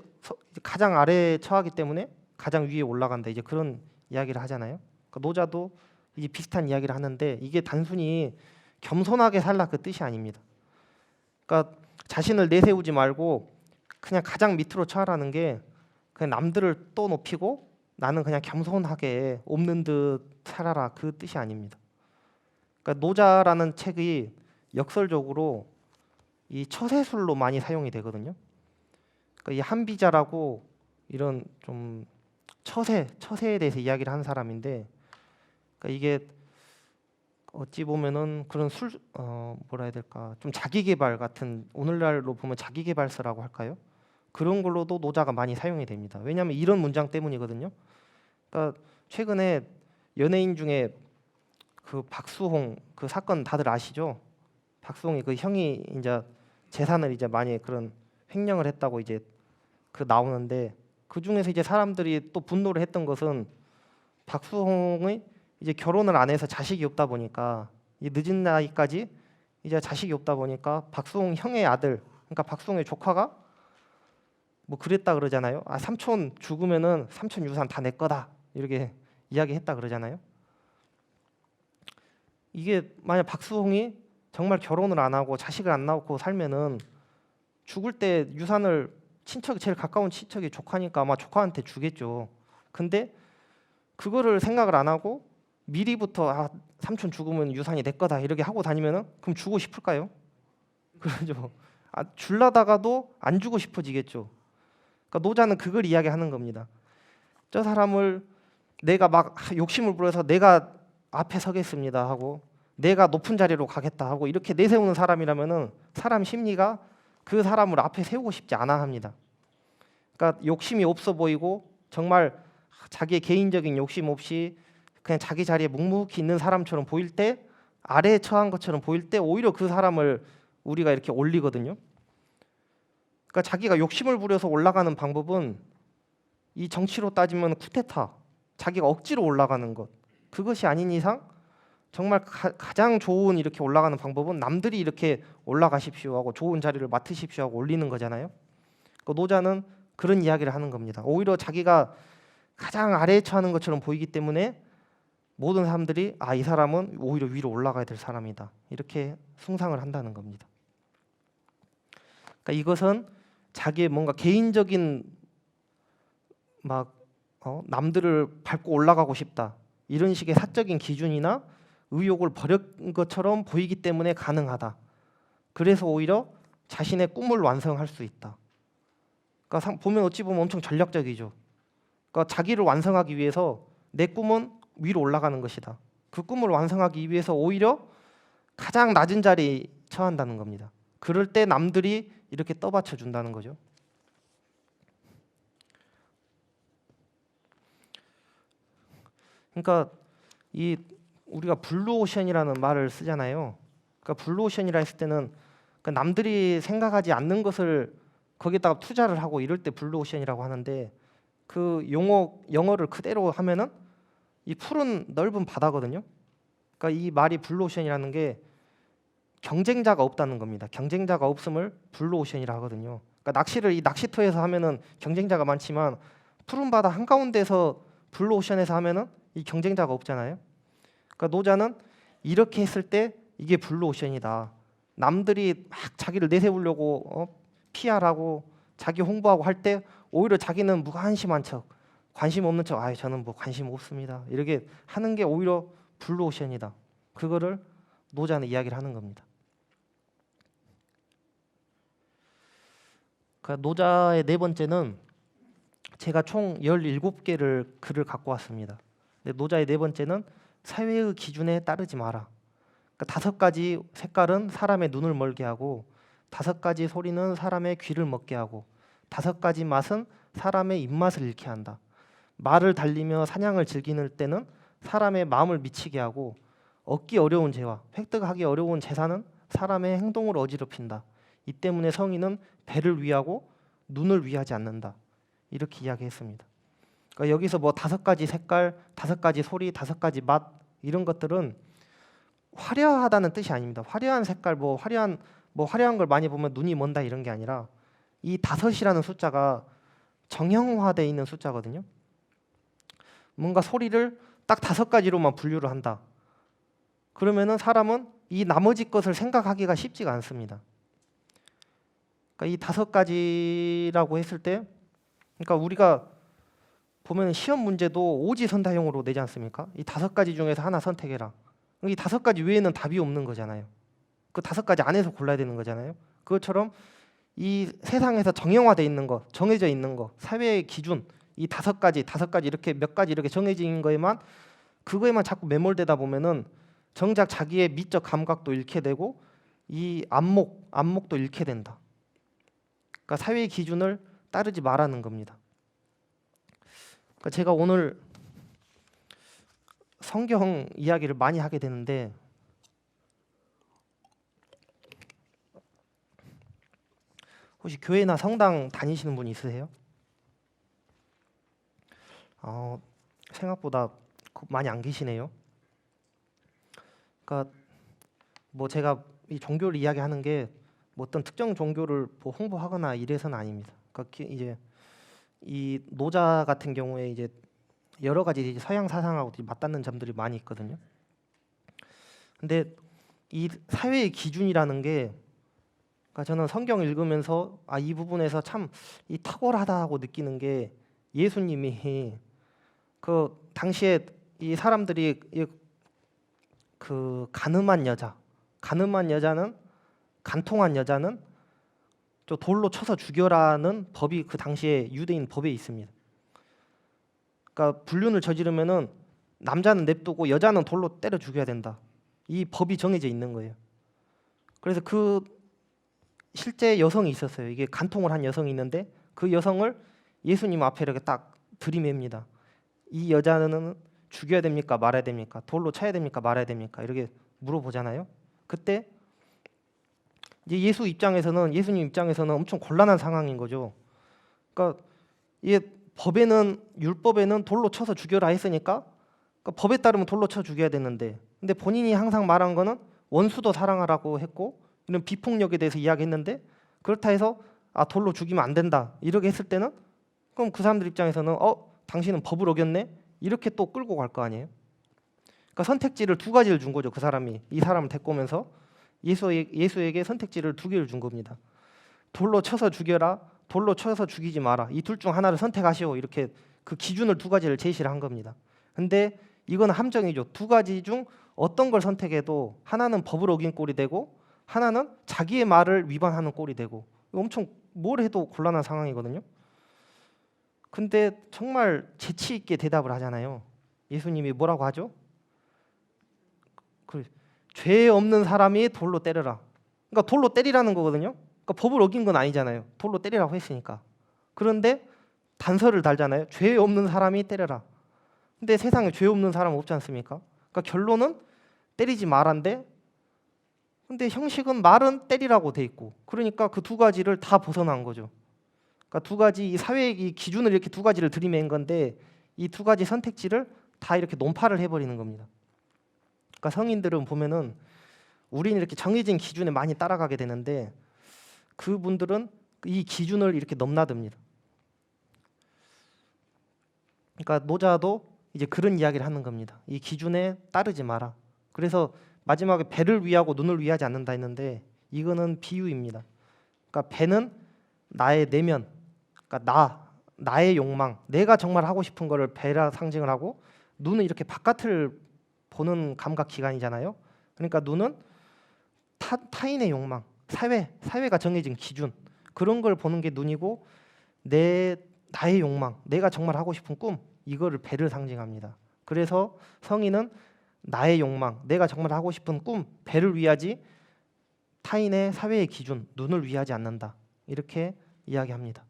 가장 아래에 처하기 때문에 가장 위에 올라간다. 이제 그런 이야기를 하잖아요. 그러니까 노자도 이제 비슷한 이야기를 하는데 이게 단순히 겸손하게 살라 그 뜻이 아닙니다. 그러니까 자신을 내세우지 말고 그냥 가장 밑으로 처하라는 게 그냥 남들을 또 높이고 나는 그냥 겸손하게 없는 듯 살아라 그 뜻이 아닙니다. 그러니까 노자라는 책이 역설적으로 이 처세술로 많이 사용이 되거든요. 그러니까 이 한비자라고 이런 좀 처세에 대해서 이야기를 하는 사람인데, 그러니까 이게 어찌 보면은 그런 뭐라 해야 될까, 좀 자기계발 같은, 오늘날로 보면 자기계발서라고 할까요? 그런 걸로도 노자가 많이 사용이 됩니다. 왜냐하면 이런 문장 때문이거든요. 그러니까 최근에 연예인 중에 그 박수홍 그 사건 다들 아시죠? 박수홍이 그 형이 이제 재산을 이제 많이 그런 횡령을 했다고 이제 그 나오는데, 그 중에서 이제 사람들이 또 분노를 했던 것은 박수홍이 이제 결혼을 안 해서 자식이 없다 보니까 이 늦은 나이까지 이제 자식이 없다 보니까 박수홍 형의 아들, 그러니까 박수홍의 조카가 뭐 그랬다 그러잖아요. 아, 삼촌 죽으면은 삼촌 유산 다 내 거다 이렇게 이야기했다 그러잖아요. 이게 만약 박수홍이 정말 결혼을 안 하고 자식을 안 낳고 살면은 죽을 때 유산을 제일 가까운 친척이 조카니까 아마 조카한테 주겠죠. 근데 그거를 생각을 안 하고 미리부터 삼촌 죽으면 유산이 내 거다 이렇게 하고 다니면은 그럼 주고 싶을까요? 그러죠. 줄라다가도 안 주고 싶어지겠죠. 그러니까 노자는 그걸 이야기하는 겁니다. 저 사람을 내가 막 욕심을 부려서 내가 앞에 서겠습니다 하고 내가 높은 자리로 가겠다 하고 이렇게 내세우는 사람이라면은 사람 심리가 그 사람을 앞에 세우고 싶지 않아 합니다. 그러니까 욕심이 없어 보이고 정말 자기의 개인적인 욕심 없이 그냥 자기 자리에 묵묵히 있는 사람처럼 보일 때, 아래에 처한 것처럼 보일 때 오히려 그 사람을 우리가 이렇게 올리거든요. 그러니까 자기가 욕심을 부려서 올라가는 방법은 이 정치로 따지면 쿠데타, 자기가 억지로 올라가는 것, 그것이 아닌 이상 정말 가장 좋은 이렇게 올라가는 방법은 남들이 이렇게 올라가십시오 하고 좋은 자리를 맡으십시오 하고 올리는 거잖아요. 그러니까 노자는 그런 이야기를 하는 겁니다. 오히려 자기가 가장 아래에 처하는 것처럼 보이기 때문에 모든 사람들이 이 사람은 오히려 위로 올라가야 될 사람이다 이렇게 숭상을 한다는 겁니다. 그러니까 이것은 자기의 뭔가 개인적인 남들을 밟고 올라가고 싶다 이런 식의 사적인 기준이나 의욕을 버린 것처럼 보이기 때문에 가능하다. 그래서 오히려 자신의 꿈을 완성할 수 있다. 그러니까 보면 어찌 보면 엄청 전략적이죠. 그러니까 자기를 완성하기 위해서 내 꿈은 위로 올라가는 것이다. 그 꿈을 완성하기 위해서 오히려 가장 낮은 자리에 처한다는 겁니다. 그럴 때 남들이 이렇게 떠받쳐 준다는 거죠. 그러니까 우리가 블루오션이라는 말을 쓰잖아요. 그러니까 블루오션이라 했을 때는 그러니까 남들이 생각하지 않는 것을 거기다가 투자를 하고 이럴 때 블루오션이라고 하는데, 그 영어를 그대로 하면은 이 푸른 넓은 바다거든요. 그러니까 이 말이 블루오션이라는 게 경쟁자가 없다는 겁니다. 경쟁자가 없음을 블루오션이라 하거든요. 그러니까 이 낚시터에서 하면은 경쟁자가 많지만 푸른 바다 한가운데서 블루오션에서 하면은 이 경쟁자가 없잖아요. 그러니까 노자는 이렇게 했을 때 이게 블루오션이다. 남들이 막 자기를 내세우려고 PR하고 자기 홍보하고 할 때 오히려 자기는 무관심한 척, 관심 없는 척, 저는 뭐 관심 없습니다 이렇게 하는 게 오히려 블루오션이다. 그거를 노자는 이야기를 하는 겁니다. 그러니까 노자의 네 번째는 제가 총 17개를 글을 갖고 왔습니다. 근데 노자의 네 번째는 사회의 기준에 따르지 마라. 그러니까 5가지 색깔은 사람의 눈을 멀게 하고, 5가지 소리는 사람의 귀를 먹게 하고, 5가지 맛은 사람의 입맛을 잃게 한다. 말을 달리며 사냥을 즐기는 때는 사람의 마음을 미치게 하고, 얻기 어려운 재화, 획득하기 어려운 재산은 사람의 행동을 어지럽힌다. 이 때문에 성인은 배를 위하고 눈을 위하지 않는다. 이렇게 이야기했습니다. 그러니까 여기서 뭐 5가지 색깔, 5가지 소리, 5가지 맛 이런 것들은 화려하다는 뜻이 아닙니다. 화려한 색깔, 화려한 걸 많이 보면 눈이 먼다 이런 게 아니라 이 5이라는 숫자가 정형화되어 있는 숫자거든요. 뭔가 소리를 딱 5가지로만 분류를 한다. 그러면은 사람은 이 나머지 것을 생각하기가 쉽지가 않습니다. 그러니까 이 5가지라고 했을 때, 그러니까 우리가 보면 시험 문제도 오지선다형으로 내지 않습니까? 이 5가지 중에서 하나 선택해라. 이 5가지 외에는 답이 없는 거잖아요. 그 5가지 안에서 골라야 되는 거잖아요. 그것처럼 이 세상에서 정형화되어 있는 거, 정해져 있는 거, 사회의 기준, 이 5가지 이렇게 몇 가지 이렇게 정해진 거에만 그거에만 자꾸 매몰되다 보면은 정작 자기의 미적 감각도 잃게 되고 이 안목도 잃게 된다. 그러니까 사회의 기준을 따르지 말라는 겁니다. 그러니까 제가 오늘 성경 이야기를 많이 하게 되는데 혹시 교회나 성당 다니시는 분 있으세요? 생각보다 많이 안 계시네요. 그러니까 뭐 제가 이 종교를 이야기하는 게 뭐 어떤 특정 종교를 홍보하거나 이래서는 아닙니다. 그러니까 이제 이 노자 같은 경우에 이제 여러 가지 이제 서양 사상하고 맞닿는 점들이 많이 있거든요. 근데 이 사회의 기준이라는 게, 그러니까 저는 성경 읽으면서 이 부분에서 참 이 탁월하다고 느끼는 게 예수님이 그 당시에 이 사람들이 그 간통한 여자는 저 돌로 쳐서 죽여라는 법이 그 당시에 유대인 법에 있습니다. 그러니까 불륜을 저지르면은 남자는 냅두고 여자는 돌로 때려 죽여야 된다. 이 법이 정해져 있는 거예요. 그래서 그 실제 여성이 있었어요. 이게 간통을 한 여성이 있는데 그 여성을 예수님 앞에 이렇게 딱 들이맵니다. 이 여자는 죽여야 됩니까? 말아야 됩니까? 돌로 쳐야 됩니까? 말아야 됩니까? 이렇게 물어보잖아요. 그때 이제 예수님 입장에서는 엄청 곤란한 상황인 거죠. 그러니까 이게 율법에는 돌로 쳐서 죽여라 했으니까 그러니까 법에 따르면 돌로 쳐 죽여야 되는데, 근데 본인이 항상 말한 거는 원수도 사랑하라고 했고 이런 비폭력에 대해서 이야기했는데, 그렇다 해서 돌로 죽이면 안 된다 이렇게 했을 때는 그럼 그 사람들 입장에서는 당신은 법을 어겼네 이렇게 또 끌고 갈 거 아니에요. 그러니까 선택지를 2가지를 준 거죠. 그 사람이 이 사람을 데리고 오면서 예수에게 선택지를 2개를 준 겁니다. 돌로 쳐서 죽여라, 돌로 쳐서 죽이지 마라. 이 둘 중 하나를 선택하시오. 이렇게 그 기준을 2가지를 제시를 한 겁니다. 근데 이건 함정이죠. 2가지 중 어떤 걸 선택해도 하나는 법을 어긴 꼴이 되고 하나는 자기의 말을 위반하는 꼴이 되고, 엄청 뭘 해도 곤란한 상황이거든요. 근데 정말 재치 있게 대답을 하잖아요. 예수님이 뭐라고 하죠? 죄 없는 사람이 돌로 때려라. 그러니까 돌로 때리라는 거거든요. 그러니까 법을 어긴 건 아니잖아요. 돌로 때리라고 했으니까. 그런데 단서를 달잖아요. 죄 없는 사람이 때려라. 근데 세상에 죄 없는 사람 없지 않습니까? 그러니까 결론은 때리지 말란데, 근데 형식은 말은 때리라고 돼 있고, 그러니까 그 2가지를 다 벗어난 거죠. 그러니까 2가지 이 사회의 기준을 이렇게 2가지를 들이맨 건데 이 2가지 선택지를 다 이렇게 논파를 해버리는 겁니다. 그러니까 성인들은 보면은 우리는 이렇게 정해진 기준에 많이 따라가게 되는데 그분들은 이 기준을 이렇게 넘나듭니다. 그러니까 노자도 이제 그런 이야기를 하는 겁니다. 이 기준에 따르지 마라. 그래서 마지막에 배를 위하고 눈을 위하지 않는다 했는데 이거는 비유입니다. 그러니까 배는 나의 내면, 그러니까 나의 욕망, 내가 정말 하고 싶은 거를 배라 상징을 하고, 눈은 이렇게 바깥을 보는 감각 기관이잖아요. 그러니까 눈은 타인의 욕망, 사회가 정해진 기준, 그런 걸 보는 게 눈이고, 나의 욕망, 내가 정말 하고 싶은 꿈, 이거를 배를 상징합니다. 그래서 성인은 나의 욕망, 내가 정말 하고 싶은 꿈, 배를 위하지 타인의 사회의 기준, 눈을 위하지 않는다. 이렇게 이야기합니다.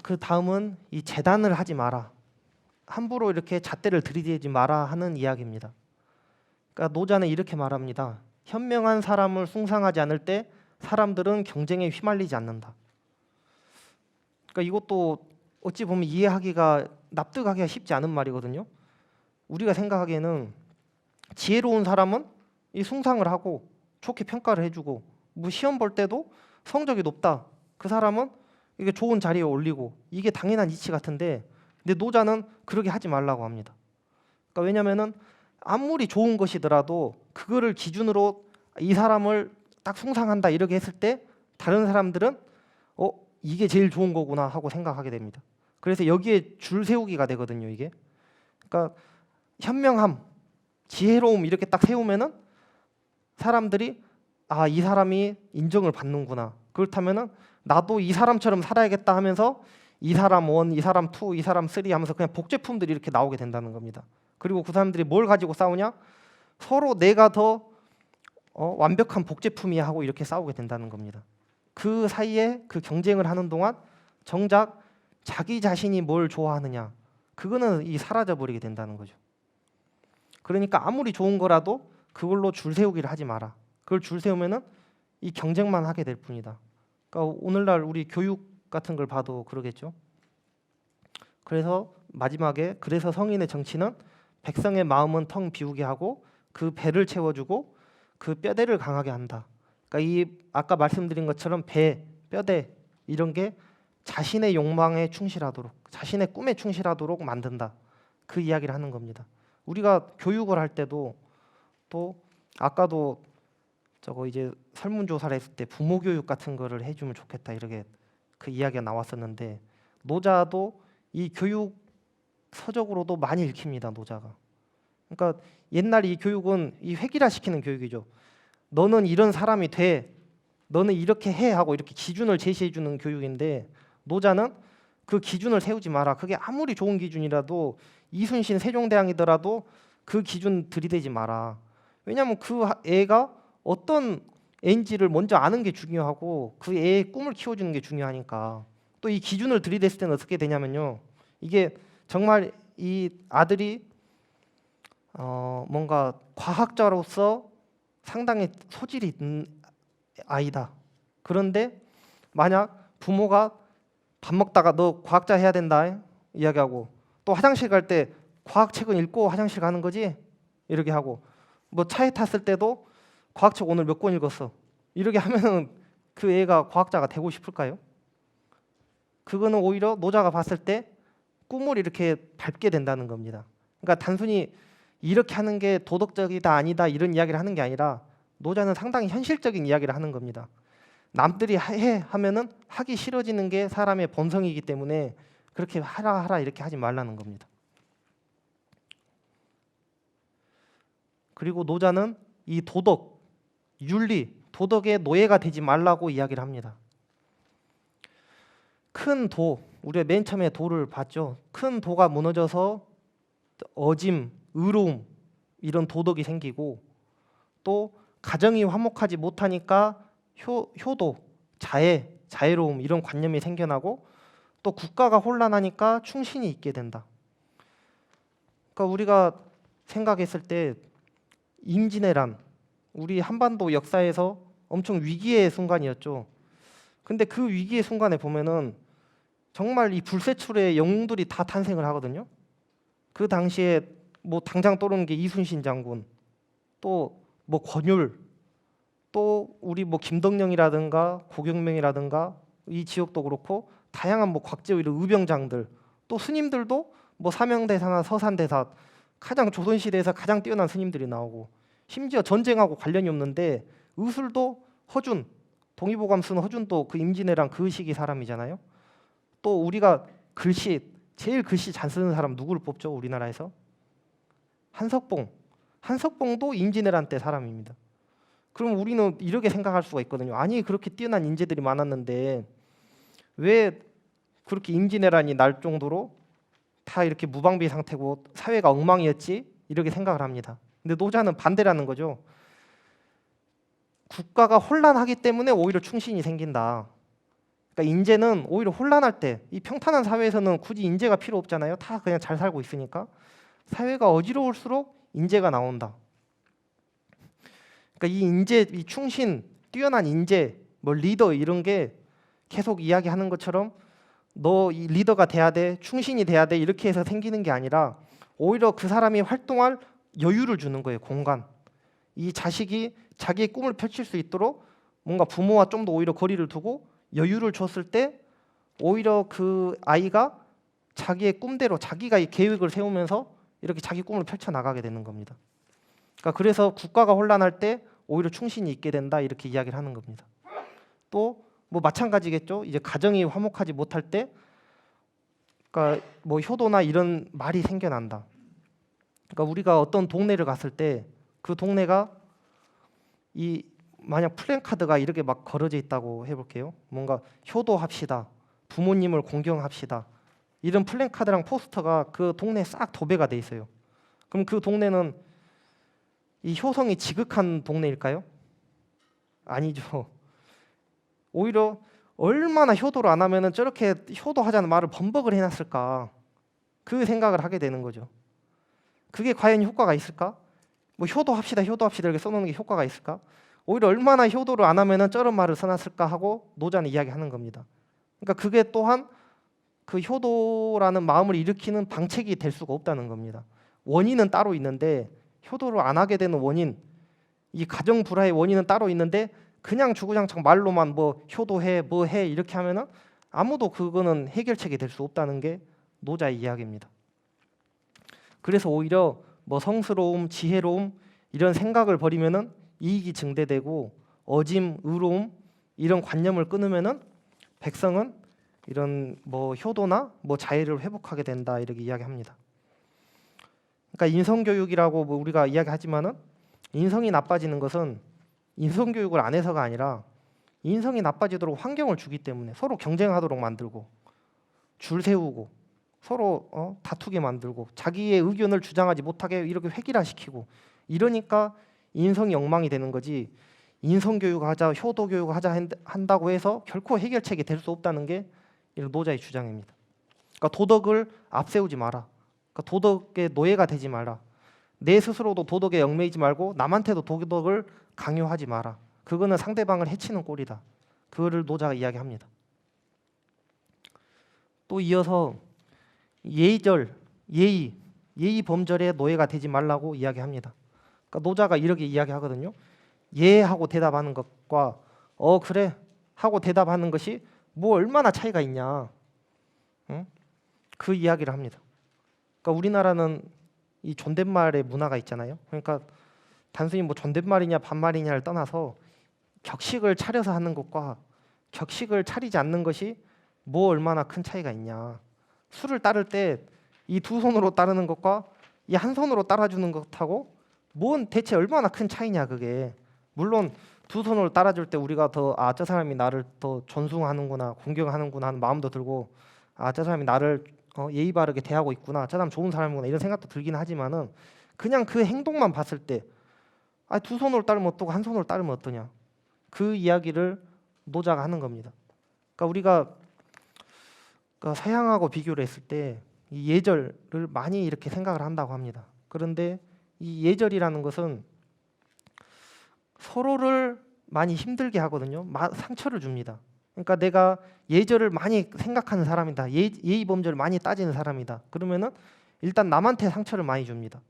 그 다음은 이 재단을 하지 마라. 함부로 이렇게 잣대를 들이대지 마라 하는 이야기입니다. 그러니까 노자는 이렇게 말합니다. 현명한 사람을 숭상하지 않을 때 사람들은 경쟁에 휘말리지 않는다. 그러니까 이것도 어찌 보면 이해하기가 납득하기가 쉽지 않은 말이거든요. 우리가 생각하기에는 지혜로운 사람은 이 숭상을 하고 좋게 평가를 해주고 뭐 시험 볼 때도 성적이 높다. 그 사람은 이게 좋은 자리에 올리고 이게 당연한 이치 같은데 근데 노자는 그러게 하지 말라고 합니다. 그러니까 왜냐면은 아무리 좋은 것이더라도 그거를 기준으로 이 사람을 딱 숭상한다 이렇게 했을 때 다른 사람들은 이게 제일 좋은 거구나 하고 생각하게 됩니다. 그래서 여기에 줄 세우기가 되거든요, 이게. 그러니까 현명함, 지혜로움 이렇게 딱 세우면은 사람들이 이 사람이 인정을 받는구나. 그렇다면은 나도 이 사람처럼 살아야겠다 하면서 이 사람 1, 이 사람 2, 이 사람 3 하면서 그냥 복제품들이 이렇게 나오게 된다는 겁니다. 그리고 그 사람들이 뭘 가지고 싸우냐? 서로 내가 더 완벽한 복제품이야 하고 이렇게 싸우게 된다는 겁니다. 그 사이에 그 경쟁을 하는 동안 정작 자기 자신이 뭘 좋아하느냐 그거는 사라져 버리게 된다는 거죠. 그러니까 아무리 좋은 거라도 그걸로 줄 세우기를 하지 마라. 그걸 줄 세우면은 이 경쟁만 하게 될 뿐이다. 그러니까 오늘날 우리 교육 같은 걸 봐도 그러겠죠. 그래서 마지막에 그래서 성인의 정치는 백성의 마음은 텅 비우게 하고 그 배를 채워주고 그 뼈대를 강하게 한다. 그러니까 이 아까 말씀드린 것처럼 배, 뼈대 이런 게 자신의 욕망에 충실하도록 자신의 꿈에 충실하도록 만든다. 그 이야기를 하는 겁니다. 우리가 교육을 할 때도 또 아까도 저거 이제 설문조사를 했을 때 부모 교육 같은 거를 해주면 좋겠다 이렇게 그 이야기가 나왔었는데 노자도 이 교육 서적으로도 많이 읽힙니다. 노자가. 그러니까 옛날 이 교육은 이 획일화시키는 교육이죠. 너는 이런 사람이 돼. 너는 이렇게 해 하고 이렇게 기준을 제시해 주는 교육인데 노자는 그 기준을 세우지 마라. 그게 아무리 좋은 기준이라도 이순신 세종대왕이더라도 그 기준 들이대지 마라. 왜냐하면 그 애가 어떤 애인지를 먼저 아는 게 중요하고 그 애의 꿈을 키워주는 게 중요하니까 또 이 기준을 들이댔을 때는 어떻게 되냐면요. 이게 정말 이 아들이 뭔가 과학자로서 상당히 소질이 있는 아이다. 그런데 만약 부모가 밥 먹다가 너 과학자 해야 된다 이야기하고 또 화장실 갈 때 과학책은 읽고 화장실 가는 거지 이렇게 하고 뭐 차에 탔을 때도 과학책 오늘 몇 권 읽었어 이렇게 하면 그 애가 과학자가 되고 싶을까요? 그거는 오히려 노자가 봤을 때 꿈을 이렇게 밟게 된다는 겁니다. 그러니까 단순히 이렇게 하는 게 도덕적이다 아니다 이런 이야기를 하는 게 아니라 노자는 상당히 현실적인 이야기를 하는 겁니다. 남들이 해 하면은 하기 싫어지는 게 사람의 본성이기 때문에 그렇게 하라 이렇게 하지 말라는 겁니다. 그리고 노자는 이 도덕, 윤리, 도덕의 노예가 되지 말라고 이야기를 합니다. 큰 도, 우리가 맨 처음에 도를 봤죠. 큰 도가 무너져서 어짐, 의로움 이런 도덕이 생기고 또 가정이 화목하지 못하니까 효도, 자애로움 이런 관념이 생겨나고 또 국가가 혼란하니까 충신이 있게 된다. 그러니까 우리가 생각했을 때 임진왜란 우리 한반도 역사에서 엄청 위기의 순간이었죠. 근데 그 위기의 순간에 보면은 정말 이 불세출의 영웅들이 다 탄생을 하거든요. 그 당시에 뭐 당장 떠오르는 게 이순신 장군, 또 뭐 권율, 또 우리 뭐 김덕령이라든가 고경명이라든가 이 지역도 그렇고 다양한 뭐 곽재우 이런 의병장들, 또 스님들도 뭐 사명대사나 서산대사 가장 조선시대에서 가장 뛰어난 스님들이 나오고 심지어 전쟁하고 관련이 없는데 의술도 허준, 동의보감 쓴 허준도 그 임진왜란 그 시기 사람이잖아요. 또 우리가 제일 글씨 잘 쓰는 사람 누구를 뽑죠? 우리나라에서? 한석봉도 임진왜란 때 사람입니다. 그럼 우리는 이렇게 생각할 수가 있거든요. 아니 그렇게 뛰어난 인재들이 많았는데 왜 그렇게 임진왜란이 날 정도로 다 이렇게 무방비 상태고 사회가 엉망이었지? 이렇게 생각을 합니다. 근데 노자는 반대라는 거죠. 국가가 혼란하기 때문에 오히려 충신이 생긴다. 그러니까 인재는 오히려 혼란할 때, 이 평탄한 사회에서는 굳이 인재가 필요 없잖아요. 다 그냥 잘 살고 있으니까. 사회가 어지러울수록 인재가 나온다. 그러니까 이 인재, 이 충신, 뛰어난 인재, 뭐 리더 이런 게 계속 이야기하는 것처럼 너 이 리더가 돼야 돼, 충신이 돼야 돼 이렇게 해서 생기는 게 아니라 오히려 그 사람이 활동할 여유를 주는 거예요. 공간. 이 자식이 자기의 꿈을 펼칠 수 있도록 뭔가 부모와 좀 더 오히려 거리를 두고 여유를 줬을 때 오히려 그 아이가 자기의 꿈대로 자기가 이 계획을 세우면서 이렇게 자기 꿈을 펼쳐 나가게 되는 겁니다. 그러니까 그래서 국가가 혼란할 때 오히려 충신이 있게 된다 이렇게 이야기를 하는 겁니다. 또 뭐 마찬가지겠죠. 이제 가정이 화목하지 못할 때, 그러니까 뭐 효도나 이런 말이 생겨난다. 그러니까 우리가 어떤 동네를 갔을 때 그 동네가 이 만약 플랜카드가 이렇게 막 걸어져 있다고 해볼게요. 뭔가 효도합시다, 부모님을 공경합시다 이런 플랜카드랑 포스터가 그 동네에 싹 도배가 돼 있어요. 그럼 그 동네는 이 효성이 지극한 동네일까요? 아니죠. 오히려 얼마나 효도를 안 하면은 저렇게 효도하자는 말을 번복을 해놨을까 그 생각을 하게 되는 거죠. 그게 과연 효과가 있을까? 뭐 효도합시다 이렇게 써놓는 게 효과가 있을까? 오히려 얼마나 효도를 안 하면은 저런 말을 써놨을까 하고 노자는 이야기하는 겁니다. 그러니까 그게 또한 그 효도라는 마음을 일으키는 방책이 될 수가 없다는 겁니다. 원인은 따로 있는데 효도를 안 하게 되는 원인, 이 가정 불화의 원인은 따로 있는데 그냥 주구장창 말로만 뭐 효도해 뭐 해 이렇게 하면은 아무도 그거는 해결책이 될 수 없다는 게 노자의 이야기입니다. 그래서 오히려 뭐 성스러움, 지혜로움 이런 생각을 버리면은 이익이 증대되고 어짐, 의로움 이런 관념을 끊으면은 백성은 이런 뭐 효도나 뭐 자애를 회복하게 된다 이렇게 이야기합니다. 그러니까 인성교육이라고 뭐 우리가 이야기하지만은 인성이 나빠지는 것은 인성교육을 안 해서가 아니라 인성이 나빠지도록 환경을 주기 때문에 서로 경쟁하도록 만들고 줄 세우고 서로 다투게 만들고 자기의 의견을 주장하지 못하게 이렇게 획일화시키고 이러니까 인성이 엉망이 되는 거지. 인성교육하자, 효도교육하자 한다고 해서 결코 해결책이 될 수 없다는 게 노자의 주장입니다. 그러니까 도덕을 앞세우지 마라. 그러니까 도덕의 노예가 되지 마라. 내 스스로도 도덕에 얽매이지 말고 남한테도 도덕을 강요하지 마라. 그거는 상대방을 해치는 꼴이다. 그거를 노자가 이야기합니다. 또 이어서 예의절, 예의 범절의 노예가 되지 말라고 이야기합니다. 그러니까 노자가 이렇게 이야기하거든요. 예하고 대답하는 것과 그래 하고 대답하는 것이 뭐 얼마나 차이가 있냐. 응? 그 이야기를 합니다. 그러니까 우리나라는 이 존댓말의 문화가 있잖아요. 그러니까 단순히 뭐 존댓말이냐 반말이냐를 떠나서 격식을 차려서 하는 것과 격식을 차리지 않는 것이 뭐 얼마나 큰 차이가 있냐. 술을 따를 때 이 두 손으로 따르는 것과 이 한 손으로 따라주는 것하고 뭔 대체 얼마나 큰 차이냐 그게. 물론 두 손으로 따라줄 때 우리가 더 저 사람이 나를 더 존중하는구나 공경하는구나 하는 마음도 들고 저 사람이 나를 예의 바르게 대하고 있구나 저 사람 좋은 사람이구나 이런 생각도 들긴 하지만은 그냥 그 행동만 봤을 때 두 손으로 따르면 어떠고 한 손으로 따르면 어떠냐 그 이야기를 노자가 하는 겁니다. 그러니까 우리가 서양하고 비교를 했을 때 이 예절을 많이 이렇게 생각을 한다고 합니다. 그런데 이 예절이라는 것은 서로를 많이 힘들게 하거든요. 상처를 줍니다. 그러니까 내가 예절을 많이 생각하는 사람이다. 예의 범절을 많이 따지는 사람이다. 그러면은 일단 남한테 상처를 많이 줍니다.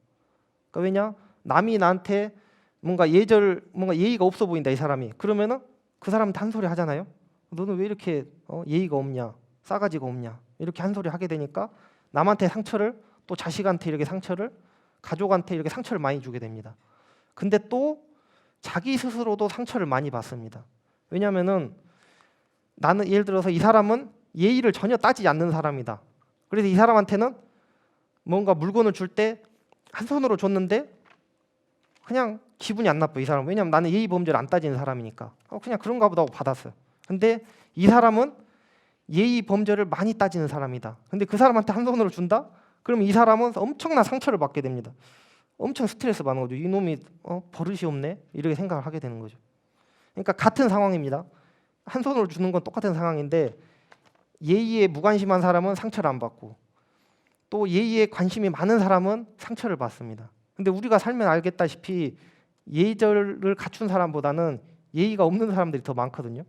그러니까 왜냐? 남이 나한테 뭔가 예의가 없어 보인다 이 사람이. 그러면은 그 사람한테 한 소리 하잖아요. 너는 왜 이렇게 예의가 없냐? 싸가지가 없냐? 이렇게 한 소리 하게 되니까 남한테 상처를 또 자식한테 이렇게 상처를 가족한테 이렇게 상처를 많이 주게 됩니다. 근데 또 자기 스스로도 상처를 많이 받습니다. 왜냐하면은 나는 예를 들어서 이 사람은 예의를 전혀 따지지 않는 사람이다. 그래서 이 사람한테는 뭔가 물건을 줄 때 한 손으로 줬는데 그냥 기분이 안 나빠 이 사람은. 왜냐하면 나는 예의 범죄를 안 따지는 사람이니까 그냥 그런가 보다 하고 받았어요. 근데 이 사람은 예의 범죄를 많이 따지는 사람이다. 근데 그 사람한테 한 손으로 준다? 그럼 이 사람은 엄청난 상처를 받게 됩니다. 엄청 스트레스 받는 거죠. 이놈이 버릇이 없네 이렇게 생각을 하게 되는 거죠. 그러니까 같은 상황입니다. 한 손으로 주는 건 똑같은 상황인데 예의에 무관심한 사람은 상처를 안 받고 또 예의에 관심이 많은 사람은 상처를 받습니다. 근데 우리가 살면 알겠다시피 예의를 갖춘 사람보다는 예의가 없는 사람들이 더 많거든요.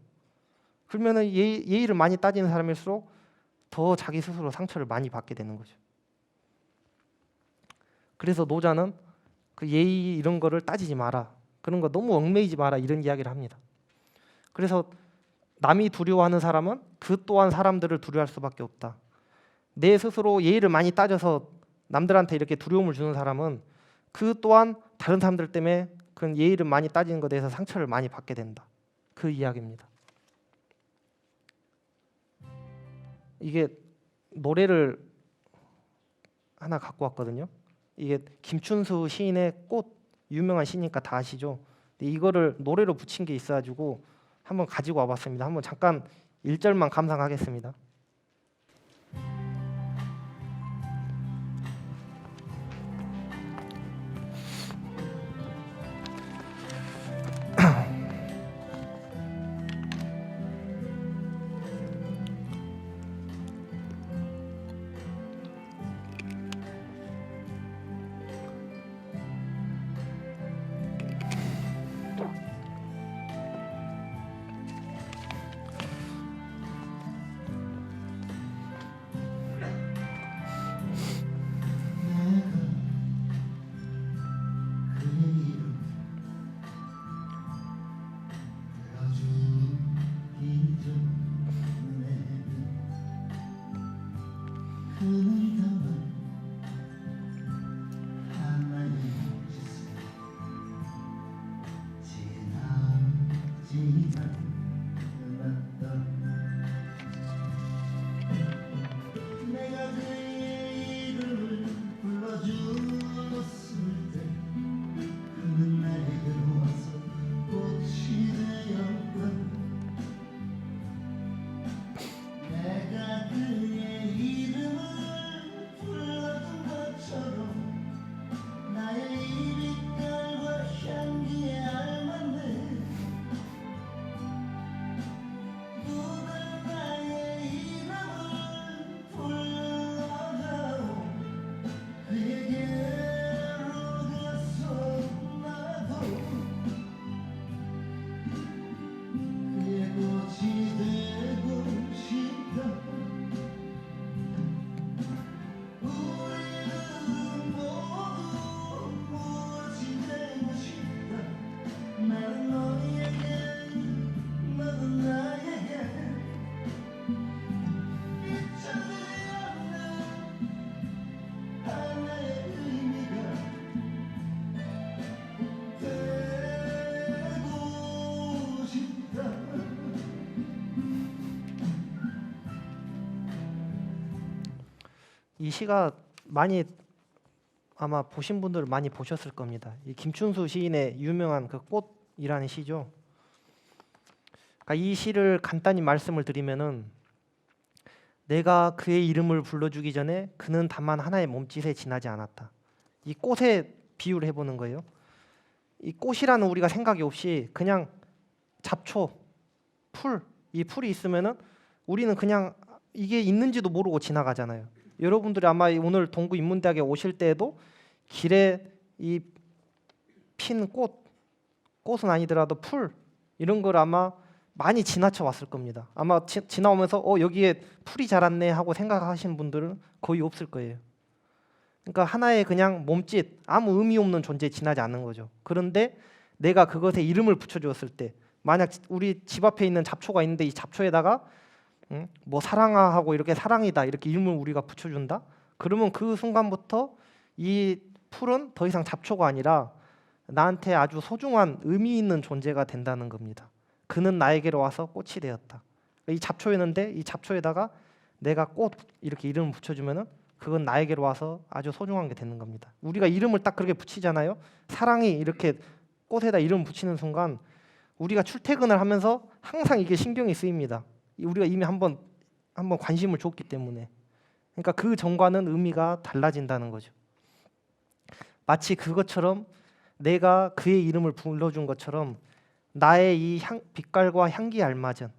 그러면은 예의를 많이 따지는 사람일수록 더 자기 스스로 상처를 많이 받게 되는 거죠. 그래서 노자는 그 예의 이런 거를 따지지 마라, 그런 거 너무 얽매이지 마라, 이런 이야기를 합니다. 그래서 남이 두려워하는 사람은 그 또한 사람들을 두려워할 수밖에 없다. 내 스스로 예의를 많이 따져서 남들한테 이렇게 두려움을 주는 사람은 그 또한 다른 사람들 때문에 그 예의를 많이 따지는 것에 대해서 상처를 많이 받게 된다. 그 이야기입니다. 이게 노래를 하나 갖고 왔거든요. 이게 김춘수 시인의 꽃, 유명한 시니까 다 아시죠? 근데 이거를 노래로 붙인 게 있어가지고 한번 가지고 와봤습니다. 한번 잠깐 1절만 감상하겠습니다. 이 시가 많이 아마 보신 분들 많이 보셨을 겁니다. 이 김춘수 시인의 유명한 그 꽃이라는 시죠. 그러니까 이 시를 간단히 말씀을 드리면은 내가 그의 이름을 불러주기 전에 그는 다만 하나의 몸짓에 지나지 않았다. 이 꽃에 비유를 해보는 거예요. 이 꽃이라는 우리가 생각이 없이 그냥 잡초, 풀, 이 풀이 있으면은 우리는 그냥 이게 있는지도 모르고 지나가잖아요. 여러분들이 아마 오늘 동구 인문대학에 오실 때에도 길에 이 핀 꽃은 아니더라도 풀 이런 걸 아마 많이 지나쳐 왔을 겁니다. 아마 지나오면서 여기에 풀이 자랐네 하고 생각하시는 분들은 거의 없을 거예요. 그러니까 하나의 그냥 몸짓, 아무 의미 없는 존재에 지나지 않는 거죠. 그런데 내가 그것에 이름을 붙여주었을 때, 만약 우리 집 앞에 있는 잡초가 있는데 이 잡초에다가 뭐 사랑하고 이렇게 사랑이다 이렇게 이름을 우리가 붙여준다. 그러면 그 순간부터 이 풀은 더 이상 잡초가 아니라 나한테 아주 소중한 의미 있는 존재가 된다는 겁니다. 그는 나에게로 와서 꽃이 되었다. 이 잡초였는데 이 잡초에다가 내가 꽃 이렇게 이름을 붙여주면은 그건 나에게로 와서 아주 소중한 게 되는 겁니다. 우리가 이름을 딱 그렇게 붙이잖아요. 사랑이 이렇게 꽃에다 이름 붙이는 순간 우리가 출퇴근을 하면서 항상 이게 신경이 쓰입니다. 우리가 이미 한번 관심을 줬기 때문에. 그러니까 그 전과는 의미가 달라진다는 거죠. 마치 그것처럼 내가 그의 이름을 불러준 것처럼 나의 이 빛깔과 향기에 알맞은,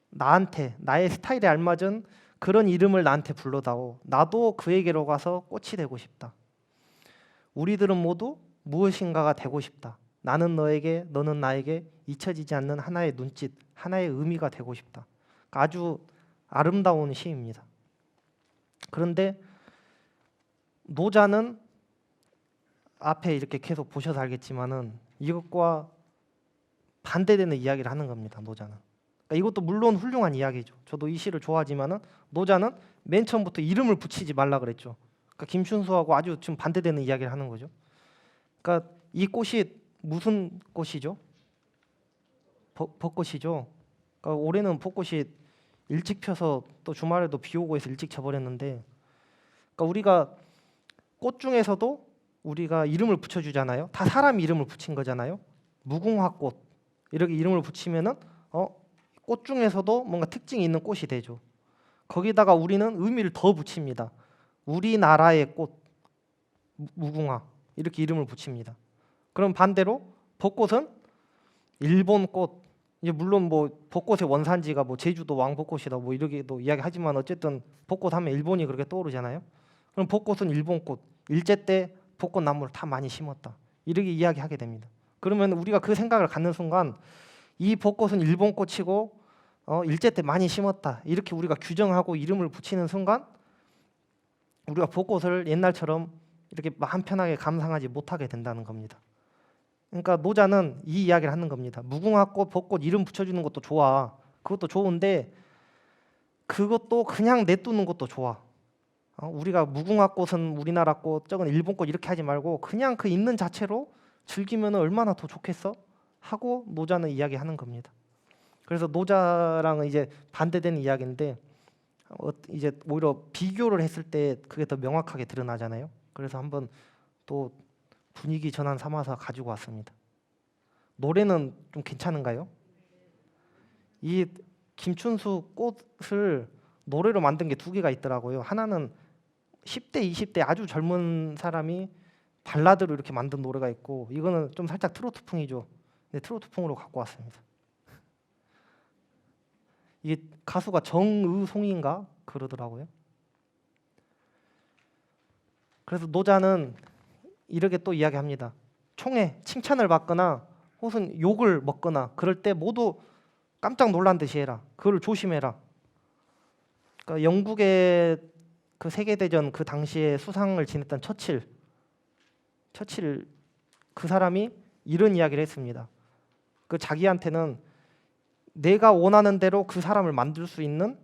나한테 나의 스타일에 알맞은 그런 이름을 나한테 불러다오. 나도 그에게로 가서 꽃이 되고 싶다. 우리들은 모두 무엇인가가 되고 싶다. 나는 너에게, 너는 나에게 잊혀지지 않는 하나의 눈짓, 하나의 의미가 되고 싶다. 그러니까 아주 아름다운 시입니다. 그런데 노자는 앞에 이렇게 계속 보셔서 알겠지만은 이것과 반대되는 이야기를 하는 겁니다. 노자는. 그러니까 이것도 물론 훌륭한 이야기죠. 저도 이 시를 좋아하지만은 노자는 맨 처음부터 이름을 붙이지 말라 그랬죠. 그러니까 김춘수하고 아주 좀 반대되는 이야기를 하는 거죠. 그러니까 이 꽃이 무슨 꽃이죠? 벚꽃이죠. 그러니까 올해는 벚꽃이 일찍 펴서 또 주말에도 비 오고 해서 일찍 져버렸는데, 그러니까 우리가 꽃 중에서도 우리가 이름을 붙여주잖아요. 다 사람 이름을 붙인 거잖아요. 무궁화꽃 이렇게 이름을 붙이면은 꽃 중에서도 뭔가 특징이 있는 꽃이 되죠. 거기다가 우리는 의미를 더 붙입니다. 우리나라의 꽃 무궁화 이렇게 이름을 붙입니다. 그럼 반대로 벚꽃은 일본 꽃, 이제 물론 뭐 벚꽃의 원산지가 뭐 제주도 왕벚꽃이다 뭐 이렇게도 이야기하지만 어쨌든 벚꽃 하면 일본이 그렇게 떠오르잖아요. 그럼 벚꽃은 일본 꽃, 일제 때 벚꽃 나무를 다 많이 심었다 이렇게 이야기하게 됩니다. 그러면 우리가 그 생각을 갖는 순간 이 벚꽃은 일본 꽃이고 일제 때 많이 심었다 이렇게 우리가 규정하고 이름을 붙이는 순간 우리가 벚꽃을 옛날처럼 이렇게 마음 편하게 감상하지 못하게 된다는 겁니다. 그러니까 노자는 이 이야기를 하는 겁니다. 무궁화꽃, 벚꽃 이름 붙여주는 것도 좋아. 그것도 좋은데 그것도 그냥 내두는 것도 좋아. 우리가 무궁화꽃은 우리나라 꽃, 저건 일본 꽃 이렇게 하지 말고 그냥 그 있는 자체로 즐기면 얼마나 더 좋겠어? 하고 노자는 이야기하는 겁니다. 그래서 노자랑은 이제 반대되는 이야기인데 이제 오히려 비교를 했을 때 그게 더 명확하게 드러나잖아요. 그래서 한번 또 분위기 전환 삼아서 가지고 왔습니다. 노래는 좀 괜찮은가요? 이 김춘수 꽃을 노래로 만든 게 두 개가 있더라고요. 하나는 10대, 20대 아주 젊은 사람이 발라드로 이렇게 만든 노래가 있고, 이거는 좀 살짝 트로트풍이죠. 네, 트로트풍으로 갖고 왔습니다. 이게 가수가 정의송인가 그러더라고요. 그래서 노자는 이렇게 또 이야기합니다. 총에 칭찬을 받거나 혹은 욕을 먹거나 그럴 때 모두 깜짝 놀란 듯이 해라. 그걸 조심해라. 그러니까 영국의 그 세계대전 그 당시에 수상을 지냈던 처칠 그 사람이 이런 이야기를 했습니다. 그 자기한테는 내가 원하는 대로 그 사람을 만들 수 있는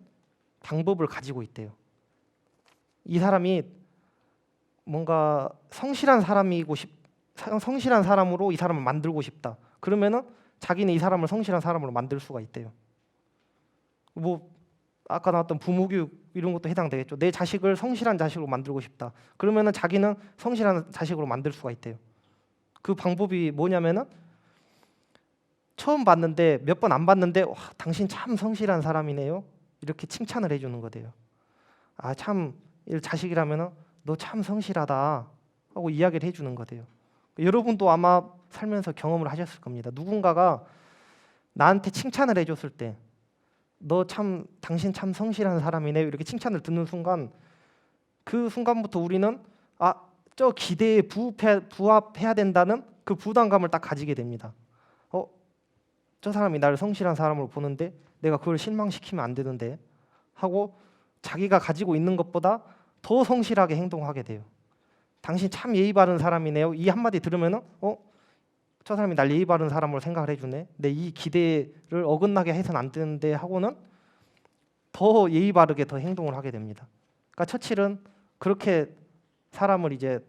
방법을 가지고 있대요. 이 사람이 뭔가 성실한 성실한 사람으로 이 사람을 만들고 싶다. 그러면은 자기는 이 사람을 성실한 사람으로 만들 수가 있대요. 뭐 아까 나왔던 부모교육 이런 것도 해당되겠죠. 내 자식을 성실한 자식으로 만들고 싶다. 그러면은 자기는 성실한 자식으로 만들 수가 있대요. 그 방법이 뭐냐면은 처음 봤는데 몇 번 안 봤는데 와, 당신 참 성실한 사람이네요. 이렇게 칭찬을 해주는 거대요. 아, 참 자식이라면은 너 참 성실하다 하고 이야기를 해주는 거대요. 여러분도 아마 살면서 경험을 하셨을 겁니다. 누군가가 나한테 칭찬을 해줬을 때 당신 참 성실한 사람이네요. 이렇게 칭찬을 듣는 순간 그 순간부터 우리는 저 기대에 부합해야 된다는 그 부담감을 딱 가지게 됩니다. 저 사람이 나를 성실한 사람으로 보는데 내가 그걸 실망시키면 안 되는데 하고 자기가 가지고 있는 것보다 더 성실하게 행동하게 돼요. 당신 참 예의 바른 사람이네요. 이 한마디 들으면은 저 사람이 날 예의 바른 사람으로 생각을 해주네. 내 이 기대를 어긋나게 해서는 안 되는데 하고는 더 예의 바르게 더 행동을 하게 됩니다. 그러니까 처칠은 그렇게 사람을 이제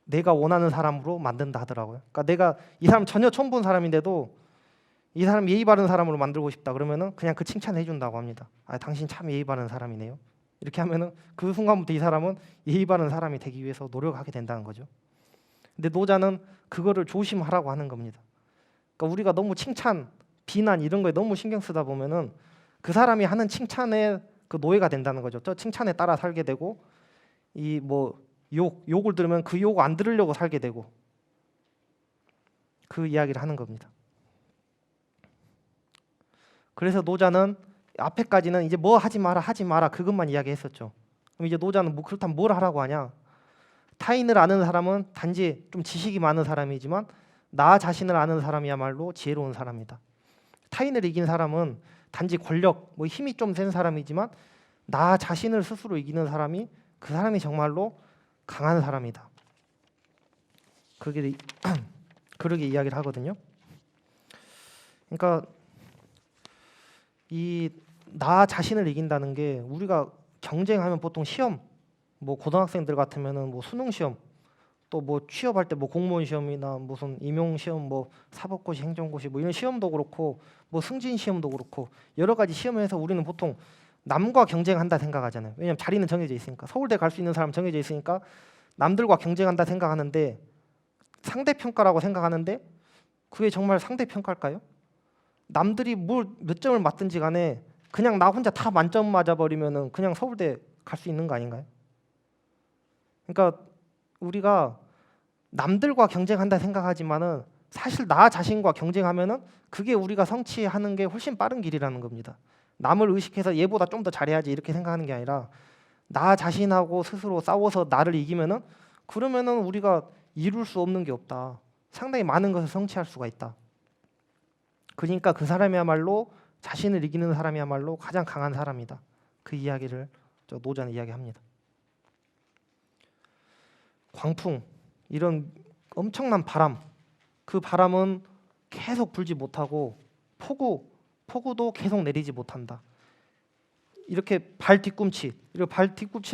내가 원하는 사람으로 만든다 하더라고요. 그러니까 내가 이 사람 전혀 처음 본 사람인데도 이 사람 예의 바른 사람으로 만들고 싶다 그러면은 그냥 그 칭찬해 준다고 합니다. 당신 참 예의 바른 사람이네요. 이렇게 하면은 그 순간부터 이 사람은 예의 바른 사람이 되기 위해서 노력하게 된다는 거죠. 근데 노자는 그거를 조심하라고 하는 겁니다. 그러니까 우리가 너무 칭찬, 비난 이런 거에 너무 신경 쓰다 보면은 그 사람이 하는 칭찬에 그 노예가 된다는 거죠. 저 칭찬에 따라 살게 되고 이 뭐 욕을 들으면 그 욕 안 들으려고 살게 되고 그 이야기를 하는 겁니다. 그래서 노자는 앞에까지는 이제 뭐 하지 마라 그것만 이야기했었죠. 그럼 이제 노자는 그렇다면 뭘 하라고 하냐? 타인을 아는 사람은 단지 좀 지식이 많은 사람이지만 나 자신을 아는 사람이야말로 지혜로운 사람이다. 타인을 이긴 사람은 단지 권력, 뭐 힘이 좀 센 사람이지만 나 자신을 스스로 이기는 사람이 그 사람이 정말로 강한 사람이다. 그렇게 이야기를 하거든요. 그러니까 이 나 자신을 이긴다는 게 우리가 경쟁하면 보통 시험, 뭐 고등학생들 같으면은 뭐 수능 시험, 또 뭐 취업할 때 뭐 공무원 시험이나 무슨 임용 시험, 뭐 사법고시, 행정고시 뭐 이런 시험도 그렇고 뭐 승진 시험도 그렇고 여러 가지 시험에서 우리는 보통 남과 경쟁한다 생각하잖아요. 왜냐하면 자리는 정해져 있으니까. 서울대 갈 수 있는 사람 정해져 있으니까 남들과 경쟁한다 생각하는데 상대평가라고 생각하는데 그게 정말 상대평가일까요? 남들이 몇 점을 맞든지 간에 그냥 나 혼자 다 만점 맞아버리면은 그냥 서울대 갈 수 있는 거 아닌가요? 그러니까 우리가 남들과 경쟁한다 생각하지만은 사실 나 자신과 경쟁하면은 그게 우리가 성취하는 게 훨씬 빠른 길이라는 겁니다. 남을 의식해서 얘보다 좀 더 잘해야지 이렇게 생각하는 게 아니라 나 자신하고 스스로 싸워서 나를 이기면은 그러면은 우리가 이룰 수 없는 게 없다. 상당히 많은 것을 성취할 수가 있다. 그러니까 그 사람이야말로 자신을 이기는 사람이야말로 가장 강한 사람이다. 그 이야기를 노자는 이야기합니다. 광풍, 이런 엄청난 바람, 그 바람은 계속 불지 못하고 폭우도 계속 내리지 못한다. 이렇게 발 뒤꿈치를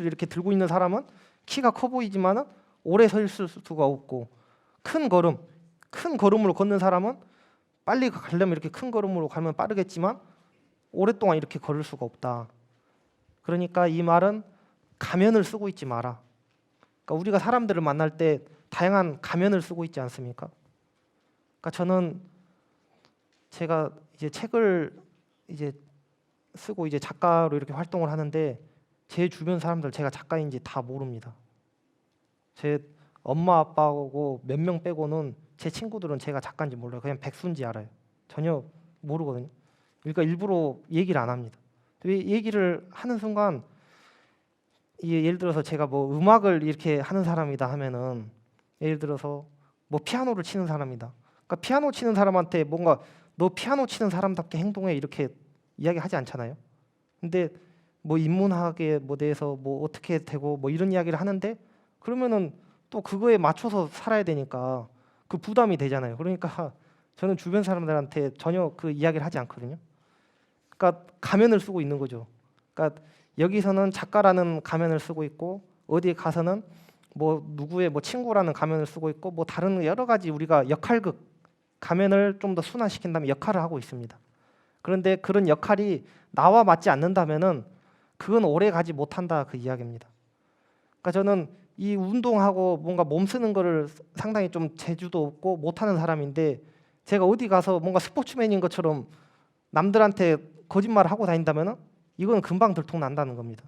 이렇게 들고 있는 사람은 키가 커 보이지만은 오래 서 있을 수가 없고 큰 걸음으로 걷는 사람은 빨리 가려면 이렇게 큰 걸음으로 가면 빠르겠지만 오랫동안 이렇게 걸을 수가 없다. 그러니까 이 말은 가면을 쓰고 있지 마라. 그러니까 우리가 사람들을 만날 때 다양한 가면을 쓰고 있지 않습니까? 그러니까 저는 제가 이제 책을 이제 쓰고 이제 작가로 이렇게 활동을 하는데 제 주변 사람들 제가 작가인지 다 모릅니다. 제 엄마 아빠하고 몇 명 빼고는 제 친구들은 제가 작가인지 몰라요. 그냥 백수인지 알아요. 전혀 모르거든요. 그러니까 일부러 얘기를 안 합니다. 얘기를 하는 순간 예를 들어서 제가 뭐 음악을 이렇게 하는 사람이다 하면은 예를 들어서 뭐 피아노를 치는 사람이다. 그러니까 피아노 치는 사람한테 뭔가 너 피아노 치는 사람답게 행동해 이렇게 이야기하지 않잖아요. 근데 뭐 인문학에 뭐 대해서 뭐 어떻게 되고 뭐 이런 이야기를 하는데 그러면은 또 그거에 맞춰서 살아야 되니까 그 부담이 되잖아요. 그러니까 저는 주변 사람들한테 전혀 그 이야기를 하지 않거든요. 그러니까 가면을 쓰고 있는 거죠. 그러니까 여기서는 작가라는 가면을 쓰고 있고 어디 가서는 뭐 누구의 뭐 친구라는 가면을 쓰고 있고 뭐 다른 여러 가지 우리가 역할극 가면을 좀 더 순화시킨다면 역할을 하고 있습니다. 그런데 그런 역할이 나와 맞지 않는다면은 그건 오래 가지 못한다 그 이야기입니다. 그러니까 저는 이 운동하고 뭔가 몸 쓰는 거를 상당히 좀 재주도 없고 못하는 사람인데 제가 어디 가서 뭔가 스포츠맨인 것처럼 남들한테 거짓말을 하고 다닌다면은 이건 금방 들통난다는 겁니다.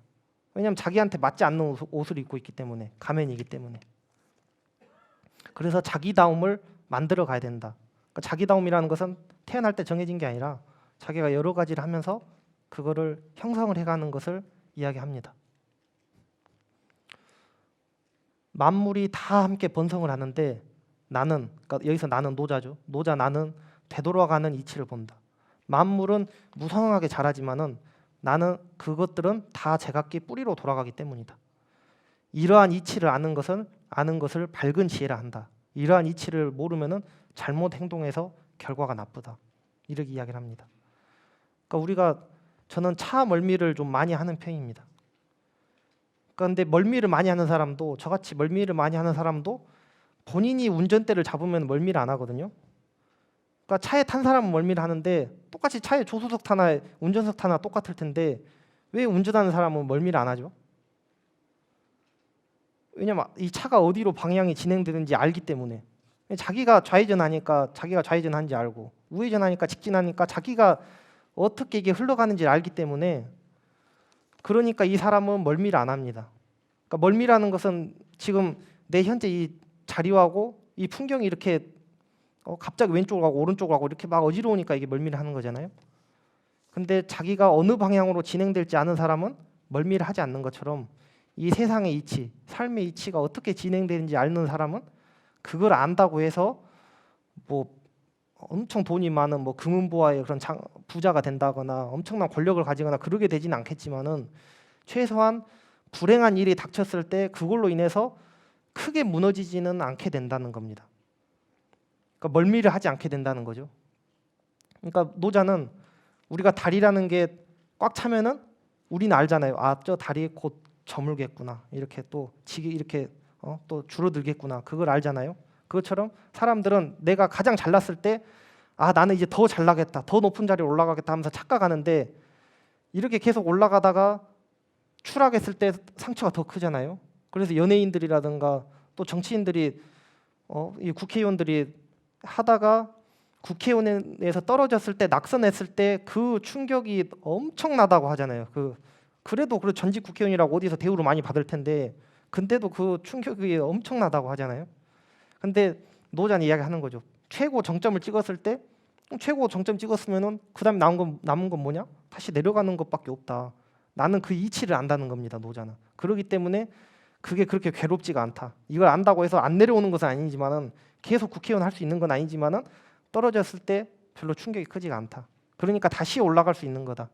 왜냐하면 자기한테 맞지 않는 옷을 입고 있기 때문에 가면이기 때문에. 그래서 자기다움을 만들어 가야 된다. 그러니까 자기다움이라는 것은 태어날 때 정해진 게 아니라 자기가 여러 가지를 하면서 그거를 형성을 해가는 것을 이야기합니다. 만물이 다 함께 번성을 하는데 나는, 그러니까 여기서 나는 노자죠. 노자 나는 되돌아가는 이치를 본다. 만물은 무성하게 자라지만은 나는 그것들은 다 제각기 뿌리로 돌아가기 때문이다. 이러한 이치를 아는 것을 밝은 지혜라 한다. 이러한 이치를 모르면은 잘못 행동해서 결과가 나쁘다. 이렇게 이야기를 합니다. 그러니까 저는 차 멀미를 좀 많이 하는 편입니다. 그런데 멀미를 많이 하는 사람도 저같이 멀미를 많이 하는 사람도 본인이 운전대를 잡으면 멀미를 안 하거든요. 그러니까 차에 탄 사람은 멀미를 하는데 똑같이 차에 조수석 타나 운전석 타나 똑같을 텐데 왜 운전하는 사람은 멀미를 안 하죠? 왜냐면 이 차가 어디로 방향이 진행되는지 알기 때문에. 자기가 좌회전하니까 자기가 좌회전하는지 알고 우회전하니까 직진하니까 자기가 어떻게 이게 흘러가는지 알기 때문에 그러니까 이 사람은 멀미를 안 합니다. 그러니까 멀미라는 것은 지금 내 현재 이 자리하고 이 풍경이 이렇게 갑자기 왼쪽으로 가고 오른쪽으로 가고 이렇게 막 어지러우니까 이게 멀미를 하는 거잖아요. 근데 자기가 어느 방향으로 진행될지 아는 사람은 멀미를 하지 않는 것처럼 이 세상의 이치, 삶의 이치가 어떻게 진행되는지 아는 사람은 그걸 안다고 해서 뭐 엄청 돈이 많은 뭐 금은보화의 그런 부자가 된다거나 엄청난 권력을 가지거나 그러게 되지는 않겠지만은 최소한 불행한 일이 닥쳤을 때 그걸로 인해서 크게 무너지지는 않게 된다는 겁니다. 그러니까 멀미를 하지 않게 된다는 거죠. 그러니까 노자는 우리가 다리라는 게 꽉 차면은 우리는 알잖아요. 아, 저 다리 곧 저물겠구나. 이렇게 또 이렇게 또 줄어들겠구나. 그걸 알잖아요. 그것처럼 사람들은 내가 가장 잘났을 때 아, 나는 이제 더 잘나겠다. 더 높은 자리에 올라가겠다 하면서 착각하는데 이렇게 계속 올라가다가 추락했을 때 상처가 더 크잖아요. 그래서 연예인들이라든가 또 정치인들이 이 국회의원들이 하다가 국회의원에서 떨어졌을 때 낙선했을 때 그 충격이 엄청나다고 하잖아요. 그래도 그 전직 국회의원이라고 어디서 대우를 많이 받을 텐데 근데도 그 충격이 엄청나다고 하잖아요. 근데 노자는 이야기하는 거죠. 최고 정점을 찍었을 때 최고 정점 찍었으면은 그다음에 남은 건 뭐냐? 다시 내려가는 것밖에 없다. 나는 그 이치를 안다는 겁니다. 노자는. 그렇기 때문에 그게 그렇게 괴롭지가 않다. 이걸 안다고 해서 안 내려오는 것은 아니지만은 계속 국회의원 할 수 있는 건 아니지만은 떨어졌을 때 별로 충격이 크지가 않다. 그러니까 다시 올라갈 수 있는 거다.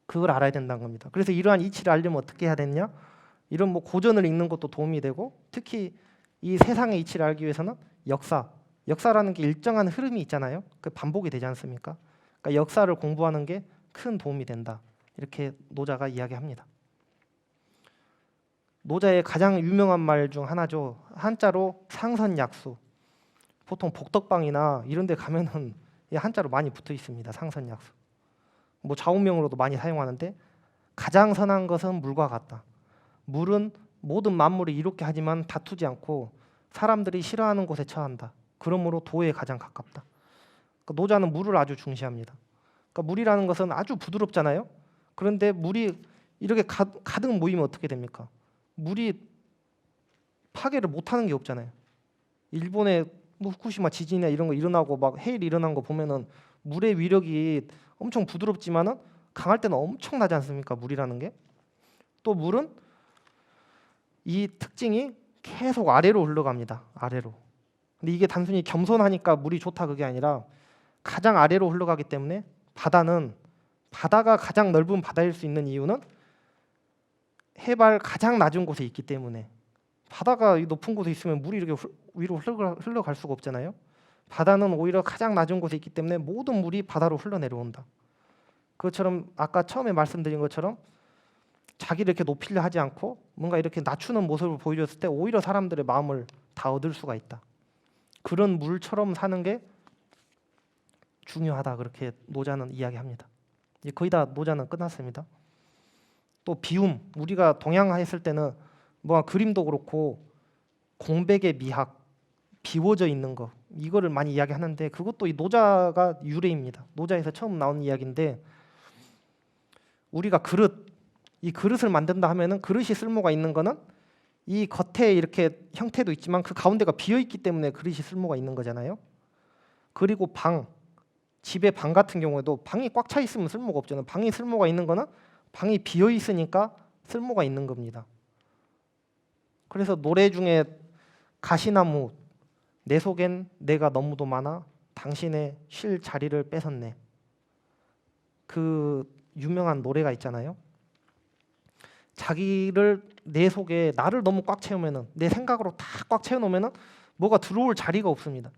그걸 알아야 된다는 겁니다. 그래서 이러한 이치를 알려면 어떻게 해야 되느냐? 이런 뭐 고전을 읽는 것도 도움이 되고 특히 이 세상의 이치를 알기 위해서는 역사라는 게 일정한 흐름이 있잖아요. 그 반복이 되지 않습니까? 그러니까 역사를 공부하는 게 큰 도움이 된다. 이렇게 노자가 이야기합니다. 노자의 가장 유명한 말 중 하나죠. 한자로 상선약수. 보통 복덕방이나 이런 데 가면은 한자로 많이 붙어 있습니다. 상선약수. 뭐 좌우명으로도 많이 사용하는데 가장 선한 것은 물과 같다. 물은 모든 만물을 이롭게 하지만 다투지 않고 사람들이 싫어하는 곳에 처한다. 그러므로 도에 가장 가깝다. 그러니까 노자는 물을 아주 중시합니다. 그러니까 물이라는 것은 아주 부드럽잖아요. 그런데 물이 이렇게 가득 모이면 어떻게 됩니까? 물이 파괴를 못하는 게 없잖아요. 일본의 뭐 후쿠시마 지진이나 이런 거 일어나고 막 해일 일어난 거 보면은 물의 위력이 엄청 부드럽지만은 강할 때는 엄청나지 않습니까? 물이라는 게. 또 물은 이 특징이 계속 아래로 흘러갑니다. 아래로. 근데 이게 단순히 겸손하니까 물이 좋다 그게 아니라 가장 아래로 흘러가기 때문에 바다가 가장 넓은 바다일 수 있는 이유는 해발 가장 낮은 곳에 있기 때문에 바다가 높은 곳에 있으면 물이 이렇게 위로 흘러갈 수가 없잖아요. 바다는 오히려 가장 낮은 곳에 있기 때문에 모든 물이 바다로 흘러내려온다. 그것처럼 아까 처음에 말씀드린 것처럼 자기를 이렇게 높이려 하지 않고 뭔가 이렇게 낮추는 모습을 보여줬을 때 오히려 사람들의 마음을 다 얻을 수가 있다. 그런 물처럼 사는 게 중요하다. 그렇게 노자는 이야기합니다. 이제 거의 다 노자는 끝났습니다. 또 비움, 우리가 동양화했을 때는 뭐 그림도 그렇고 공백의 미학, 비워져 있는 거 이거를 많이 이야기하는데 그것도 이 노자가 유래입니다. 노자에서 처음 나온 이야기인데 우리가 이 그릇을 만든다 하면은 그릇이 쓸모가 있는 거는 이 겉에 이렇게 형태도 있지만 그 가운데가 비어 있기 때문에 그릇이 쓸모가 있는 거잖아요. 그리고 집의 방 같은 경우에도 방이 꽉 차 있으면 쓸모가 없잖아요. 방이 쓸모가 있는 거는 방이 비어 있으니까 쓸모가 있는 겁니다. 그래서 노래 중에 가시나무 내 속엔 내가 너무도 많아 당신의 쉴 자리를 뺏었네. 그 유명한 노래가 있잖아요. 자기를 내 속에 나를 너무 꽉 채우면은 내 생각으로 다 꽉 채워놓으면은 뭐가 들어올 자리가 없습니다.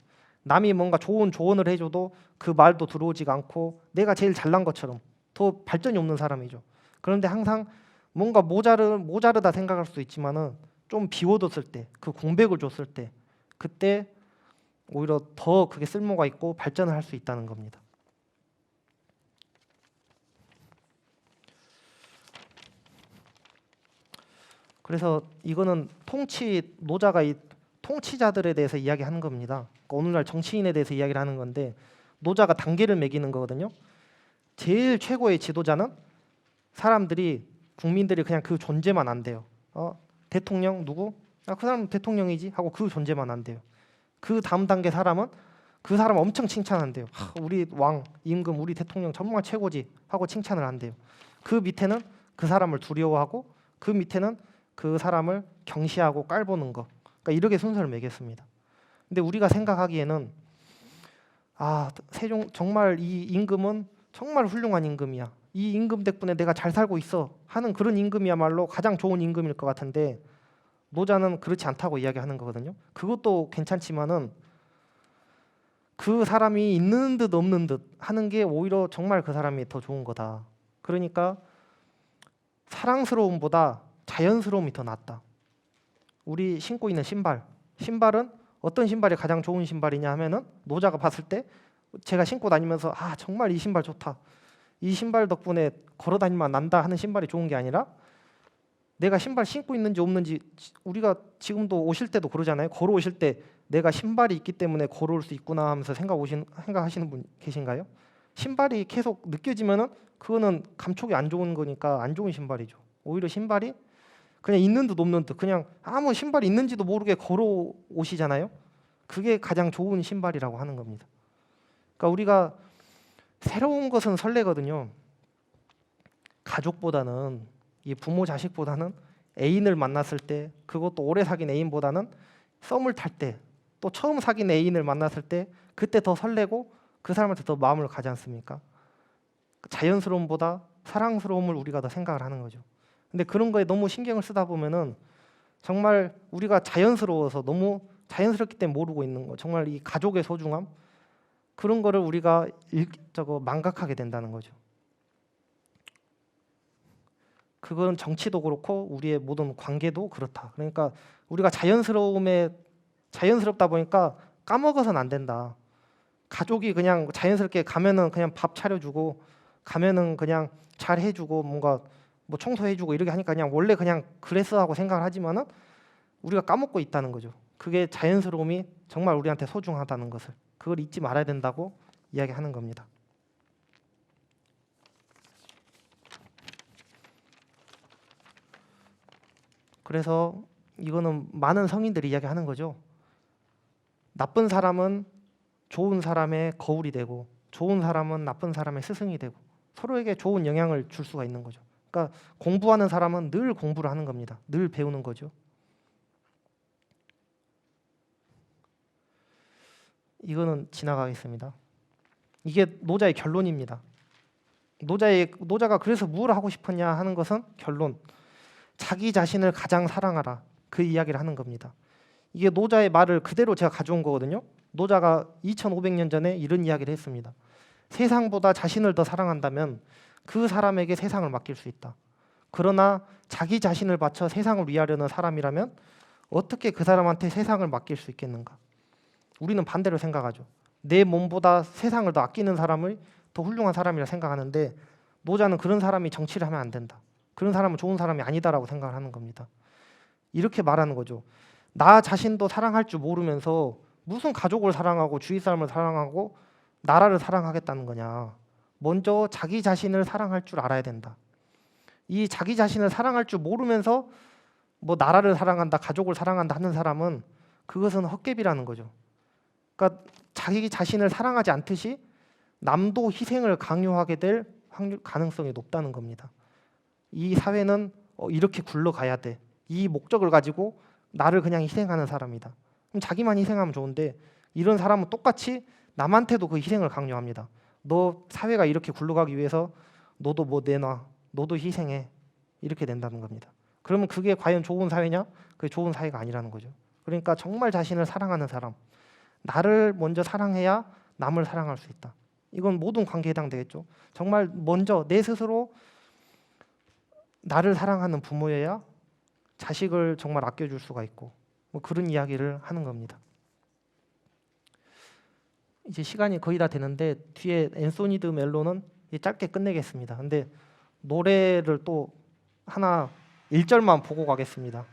남이 뭔가 좋은 조언을 해줘도 그 말도 들어오지가 않고 내가 제일 잘난 것처럼 더 발전이 없는 사람이죠. 그런데 항상 뭔가 모자르다 생각할 수도 있지만은 좀 비워뒀을 때, 그 공백을 줬을 때 그때 오히려 더 그게 쓸모가 있고 발전을 할 수 있다는 겁니다. 그래서 이거는 노자가 이 통치자들에 대해서 이야기하는 겁니다. 그러니까 오늘날 정치인에 대해서 이야기를 하는 건데 노자가 단계를 매기는 거거든요. 제일 최고의 지도자는 국민들이 그냥 그 존재만 안 돼요. 대통령 누구? 그 사람 대통령이지 하고 그 존재만 안 돼요. 그 다음 단계 사람은 그 사람 엄청 칭찬한대요. 우리 왕, 임금, 우리 대통령 정말 최고지 하고 칭찬을 한대요. 그 밑에는 그 사람을 두려워하고 그 밑에는 그 사람을 경시하고 깔보는 거. 그러니까 이렇게 순서를 매겼습니다. 근데 우리가 생각하기에는 세종 정말 이 임금은 정말 훌륭한 임금이야. 이 임금 덕분에 내가 잘 살고 있어 하는 그런 임금이야말로 가장 좋은 임금일 것 같은데 노자는 그렇지 않다고 이야기하는 거거든요. 그것도 괜찮지만은 그 사람이 있는 듯 없는 듯 하는 게 오히려 정말 그 사람이 더 좋은 거다. 그러니까 사랑스러움보다 자연스러움이 더 낫다. 우리 신고 있는 신발은 어떤 신발이 가장 좋은 신발이냐 하면은 노자가 봤을 때 제가 신고 다니면서 정말 이 신발 좋다. 이 신발 덕분에 걸어 다니면 난다 하는 신발이 좋은 게 아니라 내가 신발 신고 있는지 없는지 우리가 지금도 오실 때도 그러잖아요. 걸어오실 때 내가 신발이 있기 때문에 걸어올 수 있구나 하면서 생각하시는 분 계신가요? 신발이 계속 느껴지면은 그거는 감촉이 안 좋은 거니까 안 좋은 신발이죠. 오히려 신발이 그냥 있는 듯 없는 듯 그냥 아무 신발이 있는지도 모르게 걸어오시잖아요. 그게 가장 좋은 신발이라고 하는 겁니다. 그러니까 우리가 새로운 것은 설레거든요. 가족보다는 이 부모 자식보다는 애인을 만났을 때 그것도 오래 사귄 애인보다는 썸을 탈 때 또 처음 사귄 애인을 만났을 때 그때 더 설레고 그 사람한테 더 마음을 가지 않습니까? 자연스러움보다 사랑스러움을 우리가 더 생각을 하는 거죠. 근데 그런 거에 너무 신경을 쓰다 보면은 정말 우리가 자연스러워서 너무 자연스럽기 때문에 모르고 있는 거 정말 이 가족의 소중함 그런 거를 우리가 망각하게 된다는 거죠. 그건 정치도 그렇고 우리의 모든 관계도 그렇다. 그러니까 우리가 자연스럽다 보니까 까먹어서는 안 된다. 가족이 그냥 자연스럽게 가면은 그냥 밥 차려주고 가면은 그냥 잘 해주고 뭔가 뭐 청소해주고 이렇게 하니까 그냥 원래 그냥 그랬어 하고 생각을 하지만은 우리가 까먹고 있다는 거죠. 그게 자연스러움이 정말 우리한테 소중하다는 것을 그걸 잊지 말아야 된다고 이야기하는 겁니다. 그래서 이거는 많은 성인들이 이야기하는 거죠. 나쁜 사람은 좋은 사람의 거울이 되고 좋은 사람은 나쁜 사람의 스승이 되고 서로에게 좋은 영향을 줄 수가 있는 거죠. 그러니까 공부하는 사람은 늘 공부를 하는 겁니다. 늘 배우는 거죠. 이거는 지나가겠습니다. 이게 노자의 결론입니다. 노자가 그래서 뭘 하고 싶었냐 하는 것은 결론. 자기 자신을 가장 사랑하라. 그 이야기를 하는 겁니다. 이게 노자의 말을 그대로 제가 가져온 거거든요. 노자가 2500년 전에 이런 이야기를 했습니다. 세상보다 자신을 더 사랑한다면 그 사람에게 세상을 맡길 수 있다. 그러나 자기 자신을 바쳐 세상을 위하려는 사람이라면 어떻게 그 사람한테 세상을 맡길 수 있겠는가? 우리는 반대로 생각하죠. 내 몸보다 세상을 더 아끼는 사람을 더 훌륭한 사람이라 생각하는데 노자는 그런 사람이 정치를 하면 안 된다. 그런 사람은 좋은 사람이 아니다라고 생각을 하는 겁니다. 이렇게 말하는 거죠. 나 자신도 사랑할 줄 모르면서 무슨 가족을 사랑하고 주위 사람을 사랑하고 나라를 사랑하겠다는 거냐. 먼저 자기 자신을 사랑할 줄 알아야 된다. 이 자기 자신을 사랑할 줄 모르면서 뭐 나라를 사랑한다, 가족을 사랑한다 하는 사람은 그것은 헛개비라는 거죠. 그러니까 자기 자신을 사랑하지 않듯이 남도 희생을 강요하게 될 가능성이 높다는 겁니다. 이 사회는 이렇게 굴러가야 돼. 이 목적을 가지고 나를 그냥 희생하는 사람이다. 그럼 자기만 희생하면 좋은데 이런 사람은 똑같이 남한테도 그 희생을 강요합니다. 너 사회가 이렇게 굴러가기 위해서 너도 뭐 내놔. 너도 희생해. 이렇게 된다는 겁니다. 그러면 그게 과연 좋은 사회냐? 그게 좋은 사회가 아니라는 거죠. 그러니까 정말 자신을 사랑하는 사람. 나를 먼저 사랑해야 남을 사랑할 수 있다. 이건 모든 관계에 해당되겠죠. 정말 먼저 내 스스로 나를 사랑하는 부모여야 자식을 정말 아껴줄 수가 있고 뭐 그런 이야기를 하는 겁니다. 이제 시간이 거의 다 되는데 뒤에 앤소니 드 멜로는 짧게 끝내겠습니다. 근데 노래를 또 하나 1절만 보고 가겠습니다.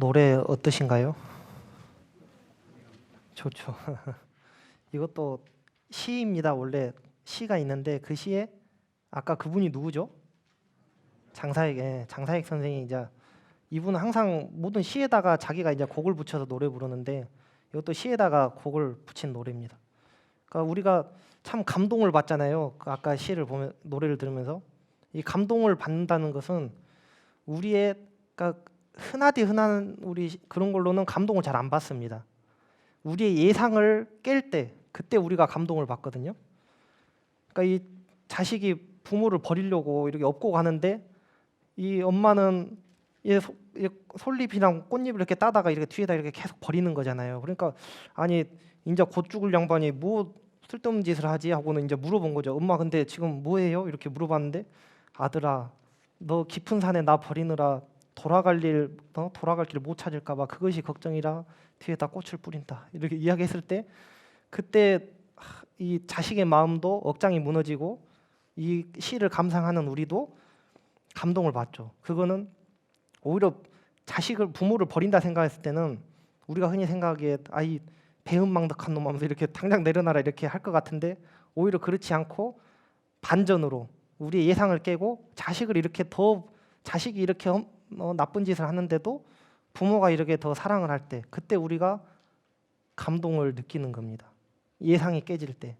노래 어떠신가요? 좋죠. 이것도 시입니다. 원래 시가 있는데 그 시에 아까 그분이 누구죠? 장사익 선생이 이제 이분은 항상 모든 시에다가 자기가 이제 곡을 붙여서 노래 부르는데 이것도 시에다가 곡을 붙인 노래입니다. 그러니까 우리가 참 감동을 받잖아요. 그 아까 시를 보면 노래를 들으면서 이 감동을 받는다는 것은 우리의 그러니까 흔한 우리 그런 걸로는 감동을 잘 안 받습니다. 우리의 예상을 깰 때 그때 우리가 감동을 받거든요. 그러니까 이 자식이 부모를 버리려고 이렇게 업고 가는데 이 엄마는 솔잎이랑 꽃잎을 이렇게 따다가 이렇게 뒤에다 이렇게 계속 버리는 거잖아요. 그러니까 아니 이제 곧 죽을 양반이 뭐 쓸데없는 짓을 하지 하고는 이제 물어본 거죠. 엄마 근데 지금 뭐해요? 이렇게 물어봤는데 아들아 너 깊은 산에 나 버리느라 돌아갈 길 못 찾을까봐 그것이 걱정이라 뒤에다 꽃을 뿌린다 이렇게 이야기했을 때 그때 이 자식의 마음도 억장이 무너지고 이 시를 감상하는 우리도 감동을 받죠. 그거는 오히려 부모를 버린다 생각했을 때는 우리가 흔히 생각하기에 아이 배은망덕한 놈 하면서 이렇게 당장 내려놔라 이렇게 할 것 같은데 오히려 그렇지 않고 반전으로 우리의 예상을 깨고 자식이 이렇게 나쁜 짓을 하는데도 부모가 이렇게 더 사랑을 할 때 그때 우리가 감동을 느끼는 겁니다. 예상이 깨질 때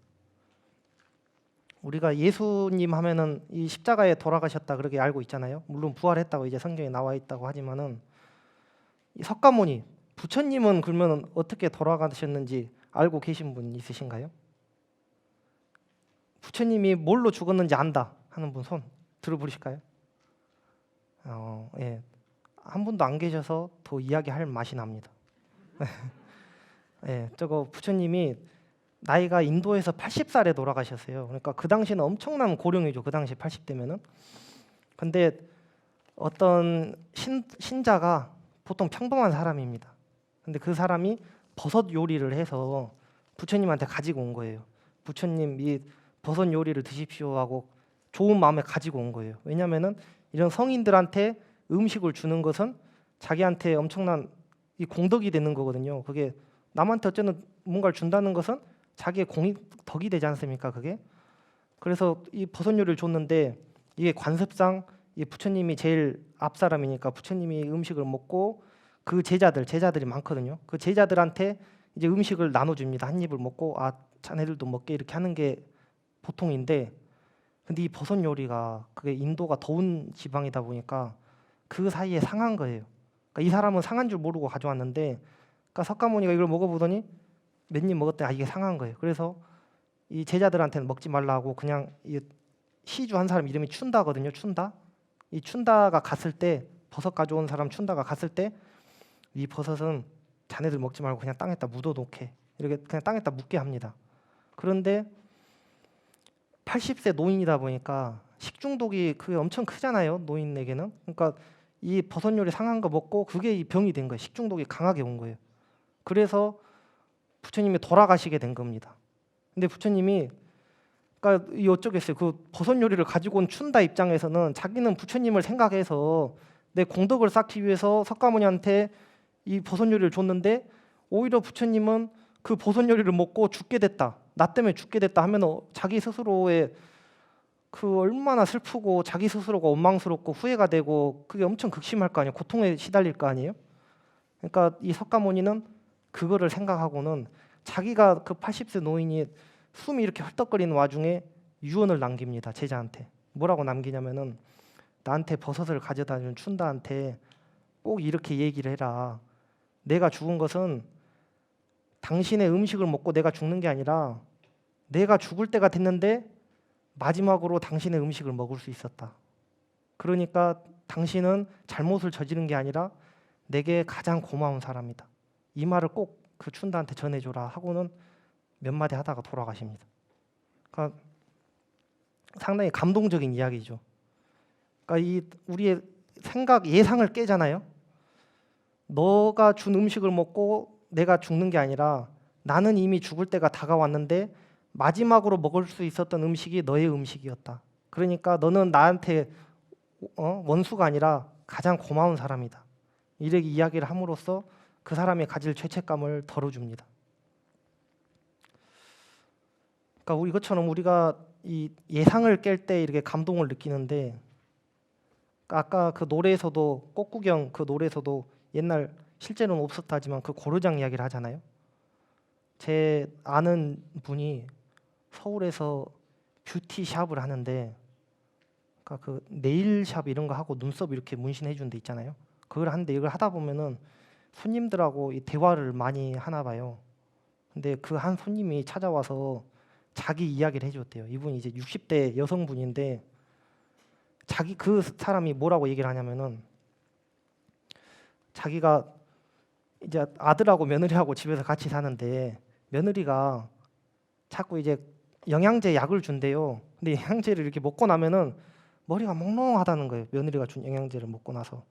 우리가 예수님 하면은 이 십자가에 돌아가셨다 그렇게 알고 있잖아요. 물론 부활했다고 이제 성경에 나와 있다고 하지만은 이 석가모니 부처님은 그러면 어떻게 돌아가셨는지 알고 계신 분 있으신가요? 부처님이 뭘로 죽었는지 안다 하는 분 손 들어보실까요? 예. 한 분도 안 계셔서 더 이야기할 맛이 납니다. 예, 저거 부처님이 나이가 인도에서 80살에 돌아가셨어요. 그러니까 그 당시는 엄청난 고령이죠. 그 당시 80대면은. 근데 어떤 신자가 보통 평범한 사람입니다. 근데 그 사람이 버섯 요리를 해서 부처님한테 가지고 온 거예요. 부처님 이 버섯 요리를 드십시오 하고 좋은 마음에 가지고 온 거예요. 왜냐면은 이런 성인들한테 음식을 주는 것은 자기한테 엄청난 이 공덕이 되는 거거든요. 그게 남한테 어쨌든 뭔가를 준다는 것은 자기의 덕이 되지 않습니까? 그게. 그래서 이 버섯 요리를 줬는데 이게 관습상 이 부처님이 제일 앞 사람이니까 부처님이 음식을 먹고 그 제자들이 많거든요. 그 제자들한테 이제 음식을 나눠줍니다. 한 입을 먹고 자네들도 먹게 이렇게 하는 게 보통인데 근데 이 버섯 요리가 그게 인도가 더운 지방이다 보니까 그 사이에 상한 거예요. 그러니까 이 사람은 상한 줄 모르고 가져왔는데 그러니까 석가모니가 이걸 먹어보더니 몇 입 먹었더니 이게 상한 거예요. 그래서 이 제자들한테는 먹지 말라고 그냥 이 시주 한 사람 이름이 춘다거든요. 춘다. 이 춘다가 갔을 때 버섯 가져온 사람 춘다가 갔을 때 이 버섯은 자네들 먹지 말고 그냥 땅에다 묻어놓게 이렇게 그냥 땅에다 묻게 합니다. 그런데 80세 노인이다 보니까 식중독이 그게 엄청 크잖아요. 노인에게는. 그러니까 이 버섯 요리 상한 거 먹고 그게 이 병이 된 거예요. 식중독이 강하게 온 거예요. 그래서 부처님이 돌아가시게 된 겁니다. 근데 부처님이 그러니까 어쩌겠어요. 그 버섯 요리를 가지고 온 춘다 입장에서는 자기는 부처님을 생각해서 내 공덕을 쌓기 위해서 석가모니한테 이 버섯 요리를 줬는데 오히려 부처님은 그 버섯 요리를 먹고 죽게 됐다. 나 때문에 죽게 됐다 하면 자기 스스로의 그 얼마나 슬프고 자기 스스로가 원망스럽고 후회가 되고 그게 엄청 극심할 거 아니에요. 고통에 시달릴 거 아니에요. 그러니까 이 석가모니는 그거를 생각하고는 자기가 그 80세 노인이 숨이 이렇게 헐떡거리는 와중에 유언을 남깁니다. 제자한테. 뭐라고 남기냐면은 나한테 버섯을 가져다 준 춘다한테 꼭 이렇게 얘기를 해라. 내가 죽은 것은 당신의 음식을 먹고 내가 죽는 게 아니라 내가 죽을 때가 됐는데 마지막으로 당신의 음식을 먹을 수 있었다. 그러니까 당신은 잘못을 저지른 게 아니라 내게 가장 고마운 사람이다. 이 말을 꼭 그 춘다한테 전해줘라 하고는 몇 마디 하다가 돌아가십니다. 그러니까 상당히 감동적인 이야기죠. 그러니까 이 우리의 예상을 깨잖아요. 너가 준 음식을 먹고 내가 죽는 게 아니라 나는 이미 죽을 때가 다가왔는데 마지막으로 먹을 수 있었던 음식이 너의 음식이었다. 그러니까 너는 나한테 원수가 아니라 가장 고마운 사람이다. 이렇게 이야기를 함으로써 그 사람이 가질 죄책감을 덜어줍니다. 그러니까 이것처럼 우리가 이 예상을 깰 때 이렇게 감동을 느끼는데, 아까 그 노래에서도 꽃구경 그 노래에서도 옛날 실제로는 없었다지만 그 고르장 이야기를 하잖아요. 제 아는 분이 서울에서 뷰티샵을 하는데, 그러니까 그 네일샵 이런 거 하고 눈썹 이렇게 문신해 주는 데 있잖아요. 그걸 하는데 이걸 하다 보면은 손님들하고 이 대화를 많이 하나 봐요. 근데 그 한 손님이 찾아와서 자기 이야기를 해줬대요. 이분이 이제 60대 여성분인데 자기 그 사람이 뭐라고 얘기를 하냐면은, 자기가 이제 아들하고 며느리하고 집에서 같이 사는데 며느리가 자꾸 이제 영양제 약을 준대요. 근데 영양제를 이렇게 먹고 나면은 머리가 몽롱하다는 거예요. 며느리가 준 영양제를 먹고 나서.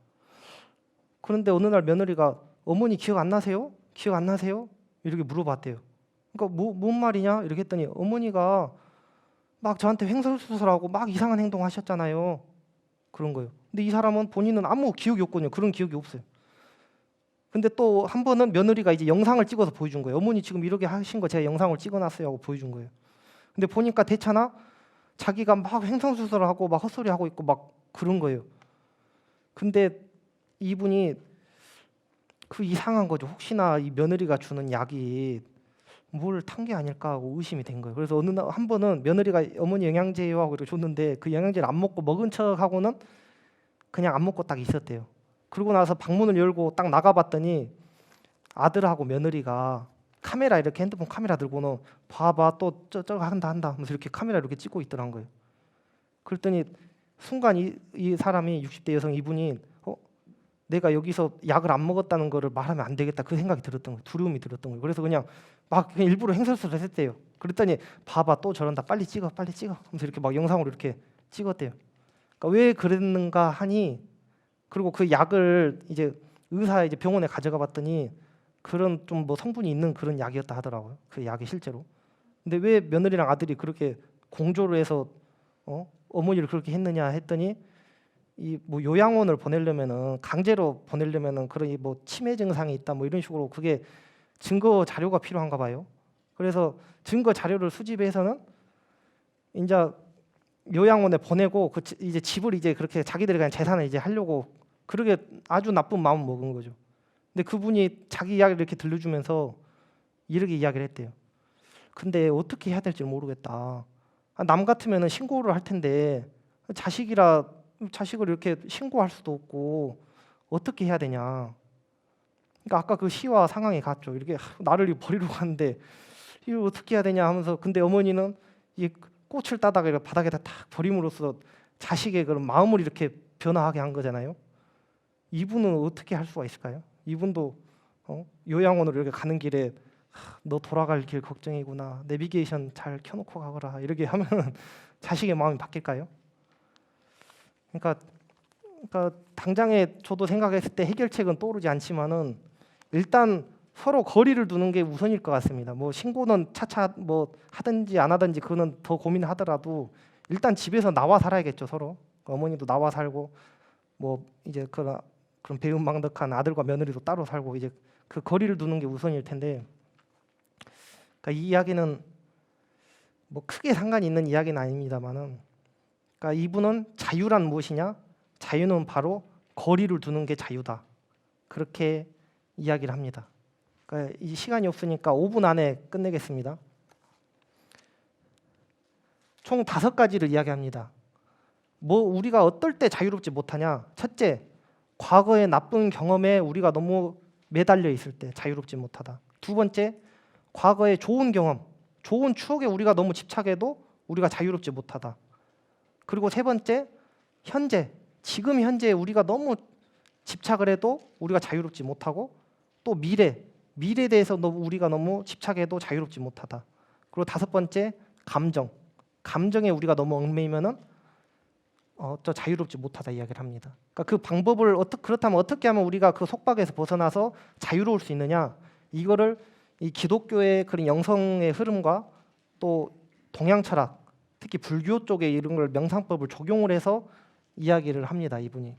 그런데 어느 날 며느리가 어머니 기억 안 나세요? 기억 안 나세요? 이렇게 물어봤대요. 그러니까 뭔 말이냐? 이렇게 했더니 어머니가 막 저한테 횡설수설하고 막 이상한 행동 하셨잖아요. 그런 거예요. 근데 이 사람은 본인은 아무 기억이 없거든요. 그런 기억이 없어요. 근데 또 한 번은 며느리가 이제 영상을 찍어서 보여준 거예요. 어머니 지금 이렇게 하신 거 제가 영상을 찍어놨어요 하고 보여준 거예요. 근데 보니까 대차나 자기가 막 횡설수설하고 막 헛소리하고 있고 막 그런 거예요. 근데 이분이 그 이상한 거죠. 혹시나 이 며느리가 주는 약이 뭘 탄 게 아닐까 하고 의심이 된 거예요. 그래서 어느 날 한 번은 며느리가 어머니 영양제요 하고 이렇게 줬는데 그 영양제를 안 먹고 먹은 척하고는 그냥 안 먹고 딱 있었대요. 그러고 나서 방문을 열고 딱 나가봤더니 아들하고 며느리가 카메라 이렇게 핸드폰 카메라 들고는 봐봐 또 저거 한다 하면서 이렇게 카메라 이렇게 찍고 있더란 거예요. 그랬더니 순간 이 사람이 60대 여성 이분이 내가 여기서 약을 안 먹었다는 거를 말하면 안 되겠다 그 생각이 들었던 거예요. 두려움이 들었던 거예요. 그래서 그냥 일부러 횡설수설 했대요. 그랬더니 봐봐 또 저런다 빨리 찍어 하면서 이렇게 막 영상으로 이렇게 찍었대요. 그러니까 왜 그랬는가 하니, 그리고 그 약을 이제 의사 이제 병원에 가져가 봤더니 그런 좀 뭐 성분이 있는 그런 약이었다 하더라고요. 그 약이 실제로. 근데 왜 며느리랑 아들이 그렇게 공조를 해서 어머니를 그렇게 했느냐 했더니, 이 뭐 요양원을 보내려면은 강제로 보내려면은 그런 이 뭐 치매 증상이 있다 뭐 이런 식으로 그게 증거 자료가 필요한가 봐요. 그래서 증거 자료를 수집해서는 이제 요양원에 보내고 이제 집을 이제 그렇게 자기들이 그냥 재산을 이제 하려고 그렇게 아주 나쁜 마음 먹은 거죠. 근데 그분이 자기 이야기를 이렇게 들려주면서 이렇게 이야기를 했대요. 근데 어떻게 해야 될지 모르겠다. 남 같으면은 신고를 할 텐데 자식을 이렇게 신고할 수도 없고 어떻게 해야 되냐. 그러니까 아까 그 시와 상황이 같죠. 이렇게 나를 버리러 가는데 이걸 어떻게 해야 되냐 하면서, 근데 어머니는 이 꽃을 따다가 바닥에다 탁 버림으로써 자식의 그런 마음을 이렇게 변화하게 한 거잖아요. 이분은 어떻게 할 수가 있을까요? 이분도 요양원으로 이렇게 가는 길에 너 돌아갈 길 걱정이구나. 내비게이션 잘 켜놓고 가거라. 이렇게 하면 자식의 마음이 바뀔까요? 그러니까 당장에 저도 생각했을 때 해결책은 떠오르지 않지만은 일단 서로 거리를 두는 게 우선일 것 같습니다. 뭐 신고는 차차 뭐 하든지 안 하든지 그거는 더 고민하더라도 일단 집에서 나와 살아야겠죠. 서로 어머니도 나와 살고 뭐 이제 그런 배은망덕한 아들과 며느리도 따로 살고 이제 그 거리를 두는 게 우선일 텐데, 그러니까 이 이야기는 뭐 크게 상관이 있는 이야기는 아닙니다만은, 그러니까 이분은 자유란 무엇이냐? 자유는 바로 거리를 두는 게 자유다. 그렇게 이야기를 합니다. 그러니까 이 시간이 없으니까 5분 안에 끝내겠습니다. 총 5가지를 이야기합니다. 뭐 우리가 어떨 때 자유롭지 못하냐? 첫째, 과거의 나쁜 경험에 우리가 너무 매달려 있을 때 자유롭지 못하다. 두 번째, 과거의 좋은 경험, 좋은 추억에 우리가 너무 집착해도 우리가 자유롭지 못하다. 그리고 세 번째, 지금 현재에 우리가 너무 집착을 해도 우리가 자유롭지 못하고, 또 미래에 대해서 우리가 너무 집착해도 자유롭지 못하다. 그리고 5번째, 감정에 우리가 너무 얽매이면은 저 자유롭지 못하다 이야기를 합니다. 그러니까 그 방법을 그렇다면 어떻게 하면 우리가 그 속박에서 벗어나서 자유로울 수 있느냐? 이거를 이 기독교의 그런 영성의 흐름과 또 동양 철학, 특히 불교 쪽에 이런 걸 명상법을 적용을 해서 이야기를 합니다. 이분이.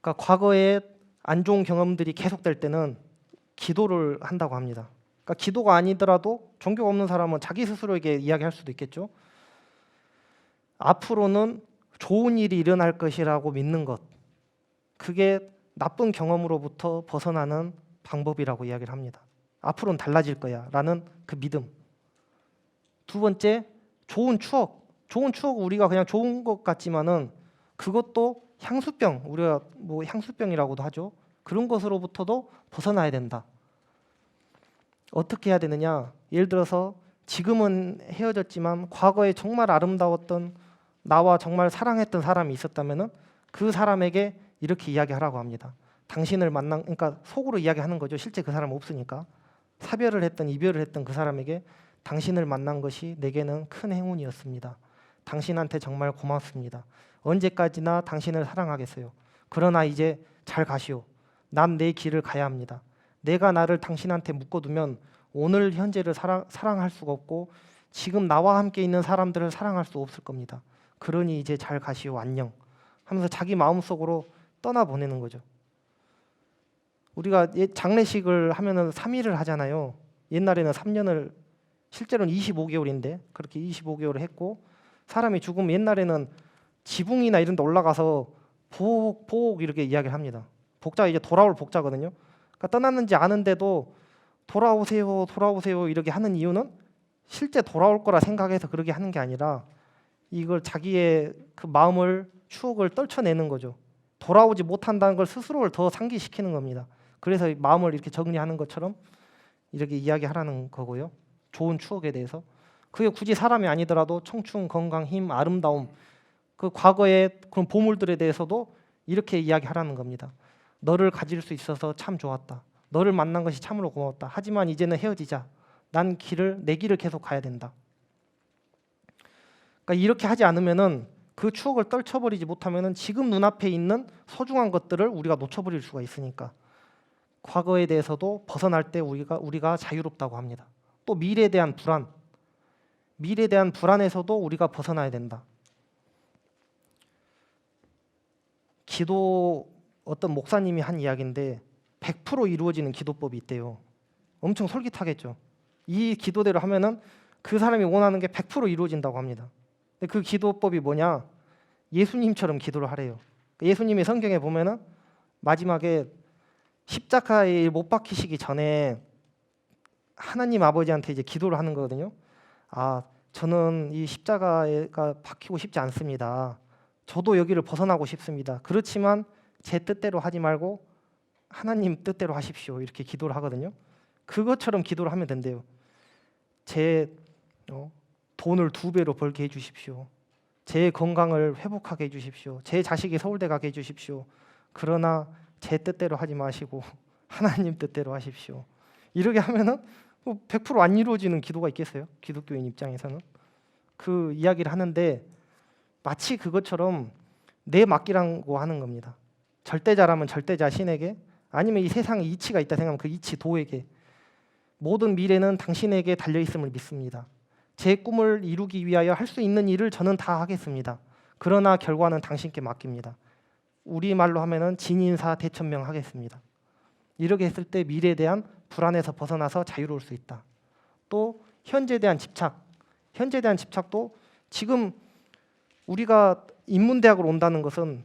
그러니까 과거에 안 좋은 경험들이 계속될 때는 기도를 한다고 합니다. 그러니까 기도가 아니더라도 종교가 없는 사람은 자기 스스로에게 이야기할 수도 있겠죠. 앞으로는 좋은 일이 일어날 것이라고 믿는 것, 그게 나쁜 경험으로부터 벗어나는 방법이라고 이야기를 합니다. 앞으로는 달라질 거야 라는 그 믿음. 두 번째, 좋은 추억. 좋은 추억, 우리가 그냥 좋은 것 같지만은 그것도 향수병, 우리가 뭐 향수병이라고도 하죠. 그런 것으로부터도 벗어나야 된다. 어떻게 해야 되느냐? 예를 들어서 지금은 헤어졌지만 과거에 정말 아름다웠던, 나와 정말 사랑했던 사람이 있었다면은 그 사람에게 이렇게 이야기하라고 합니다. 당신을 만난, 그러니까 속으로 이야기하는 거죠. 실제 그 사람은 없으니까. 사별을 했던, 이별을 했던 그 사람에게 당신을 만난 것이 내게는 큰 행운이었습니다. 당신한테 정말 고맙습니다. 언제까지나 당신을 사랑하겠어요. 그러나 이제 잘 가시오. 난 내 길을 가야 합니다. 내가 나를 당신한테 묶어두면 오늘 현재를 사랑할 수가 없고 지금 나와 함께 있는 사람들을 사랑할 수 없을 겁니다. 그러니 이제 잘 가시오. 안녕. 하면서 자기 마음속으로 떠나보내는 거죠. 우리가 장례식을 하면은 3일을 하잖아요. 옛날에는 3년을, 실제로는 25개월인데 그렇게 25개월을 했고, 사람이 죽으면 옛날에는 지붕이나 이런 데 올라가서 복 이렇게 이야기를 합니다. 복자가 이제 돌아올 복자거든요. 그러니까 떠났는지 아는데도 돌아오세요, 돌아오세요 이렇게 하는 이유는 실제 돌아올 거라 생각해서 그렇게 하는 게 아니라 이걸 자기의 그 마음을, 추억을 떨쳐내는 거죠. 돌아오지 못한다는 걸 스스로를 더 상기시키는 겁니다. 그래서 마음을 이렇게 정리하는 것처럼 이렇게 이야기하라는 거고요. 좋은 추억에 대해서. 그게 굳이 사람이 아니더라도 청춘, 건강, 힘, 아름다움, 그 과거의 그런 보물들에 대해서도 이렇게 이야기하라는 겁니다. 너를 가질 수 있어서 참 좋았다. 너를 만난 것이 참으로 고마웠다. 하지만 이제는 헤어지자. 내 길을 계속 가야 된다. 그러니까 이렇게 하지 않으면은, 그 추억을 떨쳐버리지 못하면은 지금 눈앞에 있는 소중한 것들을 우리가 놓쳐버릴 수가 있으니까 과거에 대해서도 벗어날 때 우리가 자유롭다고 합니다. 또 미래에 대한 불안에서도 우리가 벗어나야 된다. 기도, 어떤 목사님이 한 이야기인데 100% 이루어지는 기도법이 있대요. 엄청 솔깃하겠죠. 이 기도대로 하면은 그 사람이 원하는 게 100% 이루어진다고 합니다. 근데 그 기도법이 뭐냐? 예수님처럼 기도를 하래요. 예수님이 성경에 보면은 마지막에 십자가에 못 박히시기 전에 하나님 아버지한테 이제 기도를 하는 거거든요. 아, 저는 이 십자가가 박히고 싶지 않습니다. 저도 여기를 벗어나고 싶습니다. 그렇지만 제 뜻대로 하지 말고 하나님 뜻대로 하십시오. 이렇게 기도를 하거든요. 그것처럼 기도를 하면 된대요. 제 돈을 2배로 벌게 해주십시오. 제 건강을 회복하게 해주십시오. 제 자식이 서울대 가게 해주십시오. 그러나 제 뜻대로 하지 마시고 하나님 뜻대로 하십시오. 이렇게 하면은 100% 안 이루어지는 기도가 있겠어요? 기독교인 입장에서는. 그 이야기를 하는데 마치 그것처럼 내 맡기라고 하는 겁니다. 절대자라면 절대자 신에게, 아니면 이 세상에 이치가 있다 생각하면 그 이치 도에게, 모든 미래는 당신에게 달려있음을 믿습니다. 제 꿈을 이루기 위하여 할 수 있는 일을 저는 다 하겠습니다. 그러나 결과는 당신께 맡깁니다. 우리말로 하면은 진인사 대천명 하겠습니다. 이렇게 했을 때 미래에 대한 불안에서 벗어나서 자유로울 수 있다. 또 현재에 대한 집착도 지금 우리가 인문대학으로 온다는 것은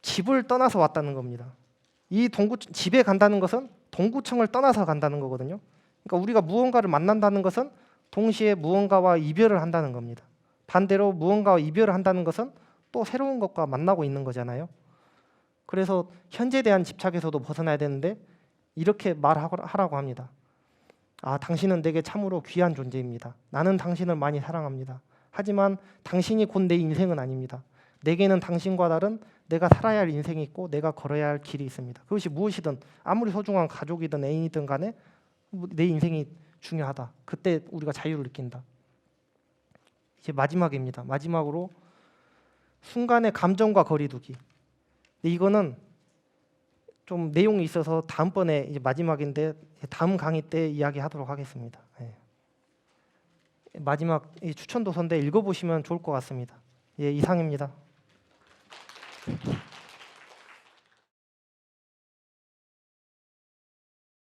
집을 떠나서 왔다는 겁니다. 이 집에 간다는 것은 동구청을 떠나서 간다는 거거든요. 그러니까 우리가 무언가를 만난다는 것은 동시에 무언가와 이별을 한다는 겁니다. 반대로 무언가와 이별을 한다는 것은 또 새로운 것과 만나고 있는 거잖아요. 그래서 현재에 대한 집착에서도 벗어나야 되는데 이렇게 말하라고 합니다. 아, 당신은 내게 참으로 귀한 존재입니다. 나는 당신을 많이 사랑합니다. 하지만 당신이 곧 내 인생은 아닙니다. 내게는 당신과 다른 내가 살아야 할 인생이 있고 내가 걸어야 할 길이 있습니다. 그것이 무엇이든, 아무리 소중한 가족이든 애인이든 간에 내 인생이 중요하다. 그때 우리가 자유를 느낀다. 이제 마지막입니다. 마지막으로 순간의 감정과 거리두기. 근데 이거는 좀 내용이 있어서 다음번에 이제 마지막인데 다음 강의 때 이야기하도록 하겠습니다. 예. 마지막 추천 도서인데 읽어보시면 좋을 것 같습니다. 예, 이상입니다.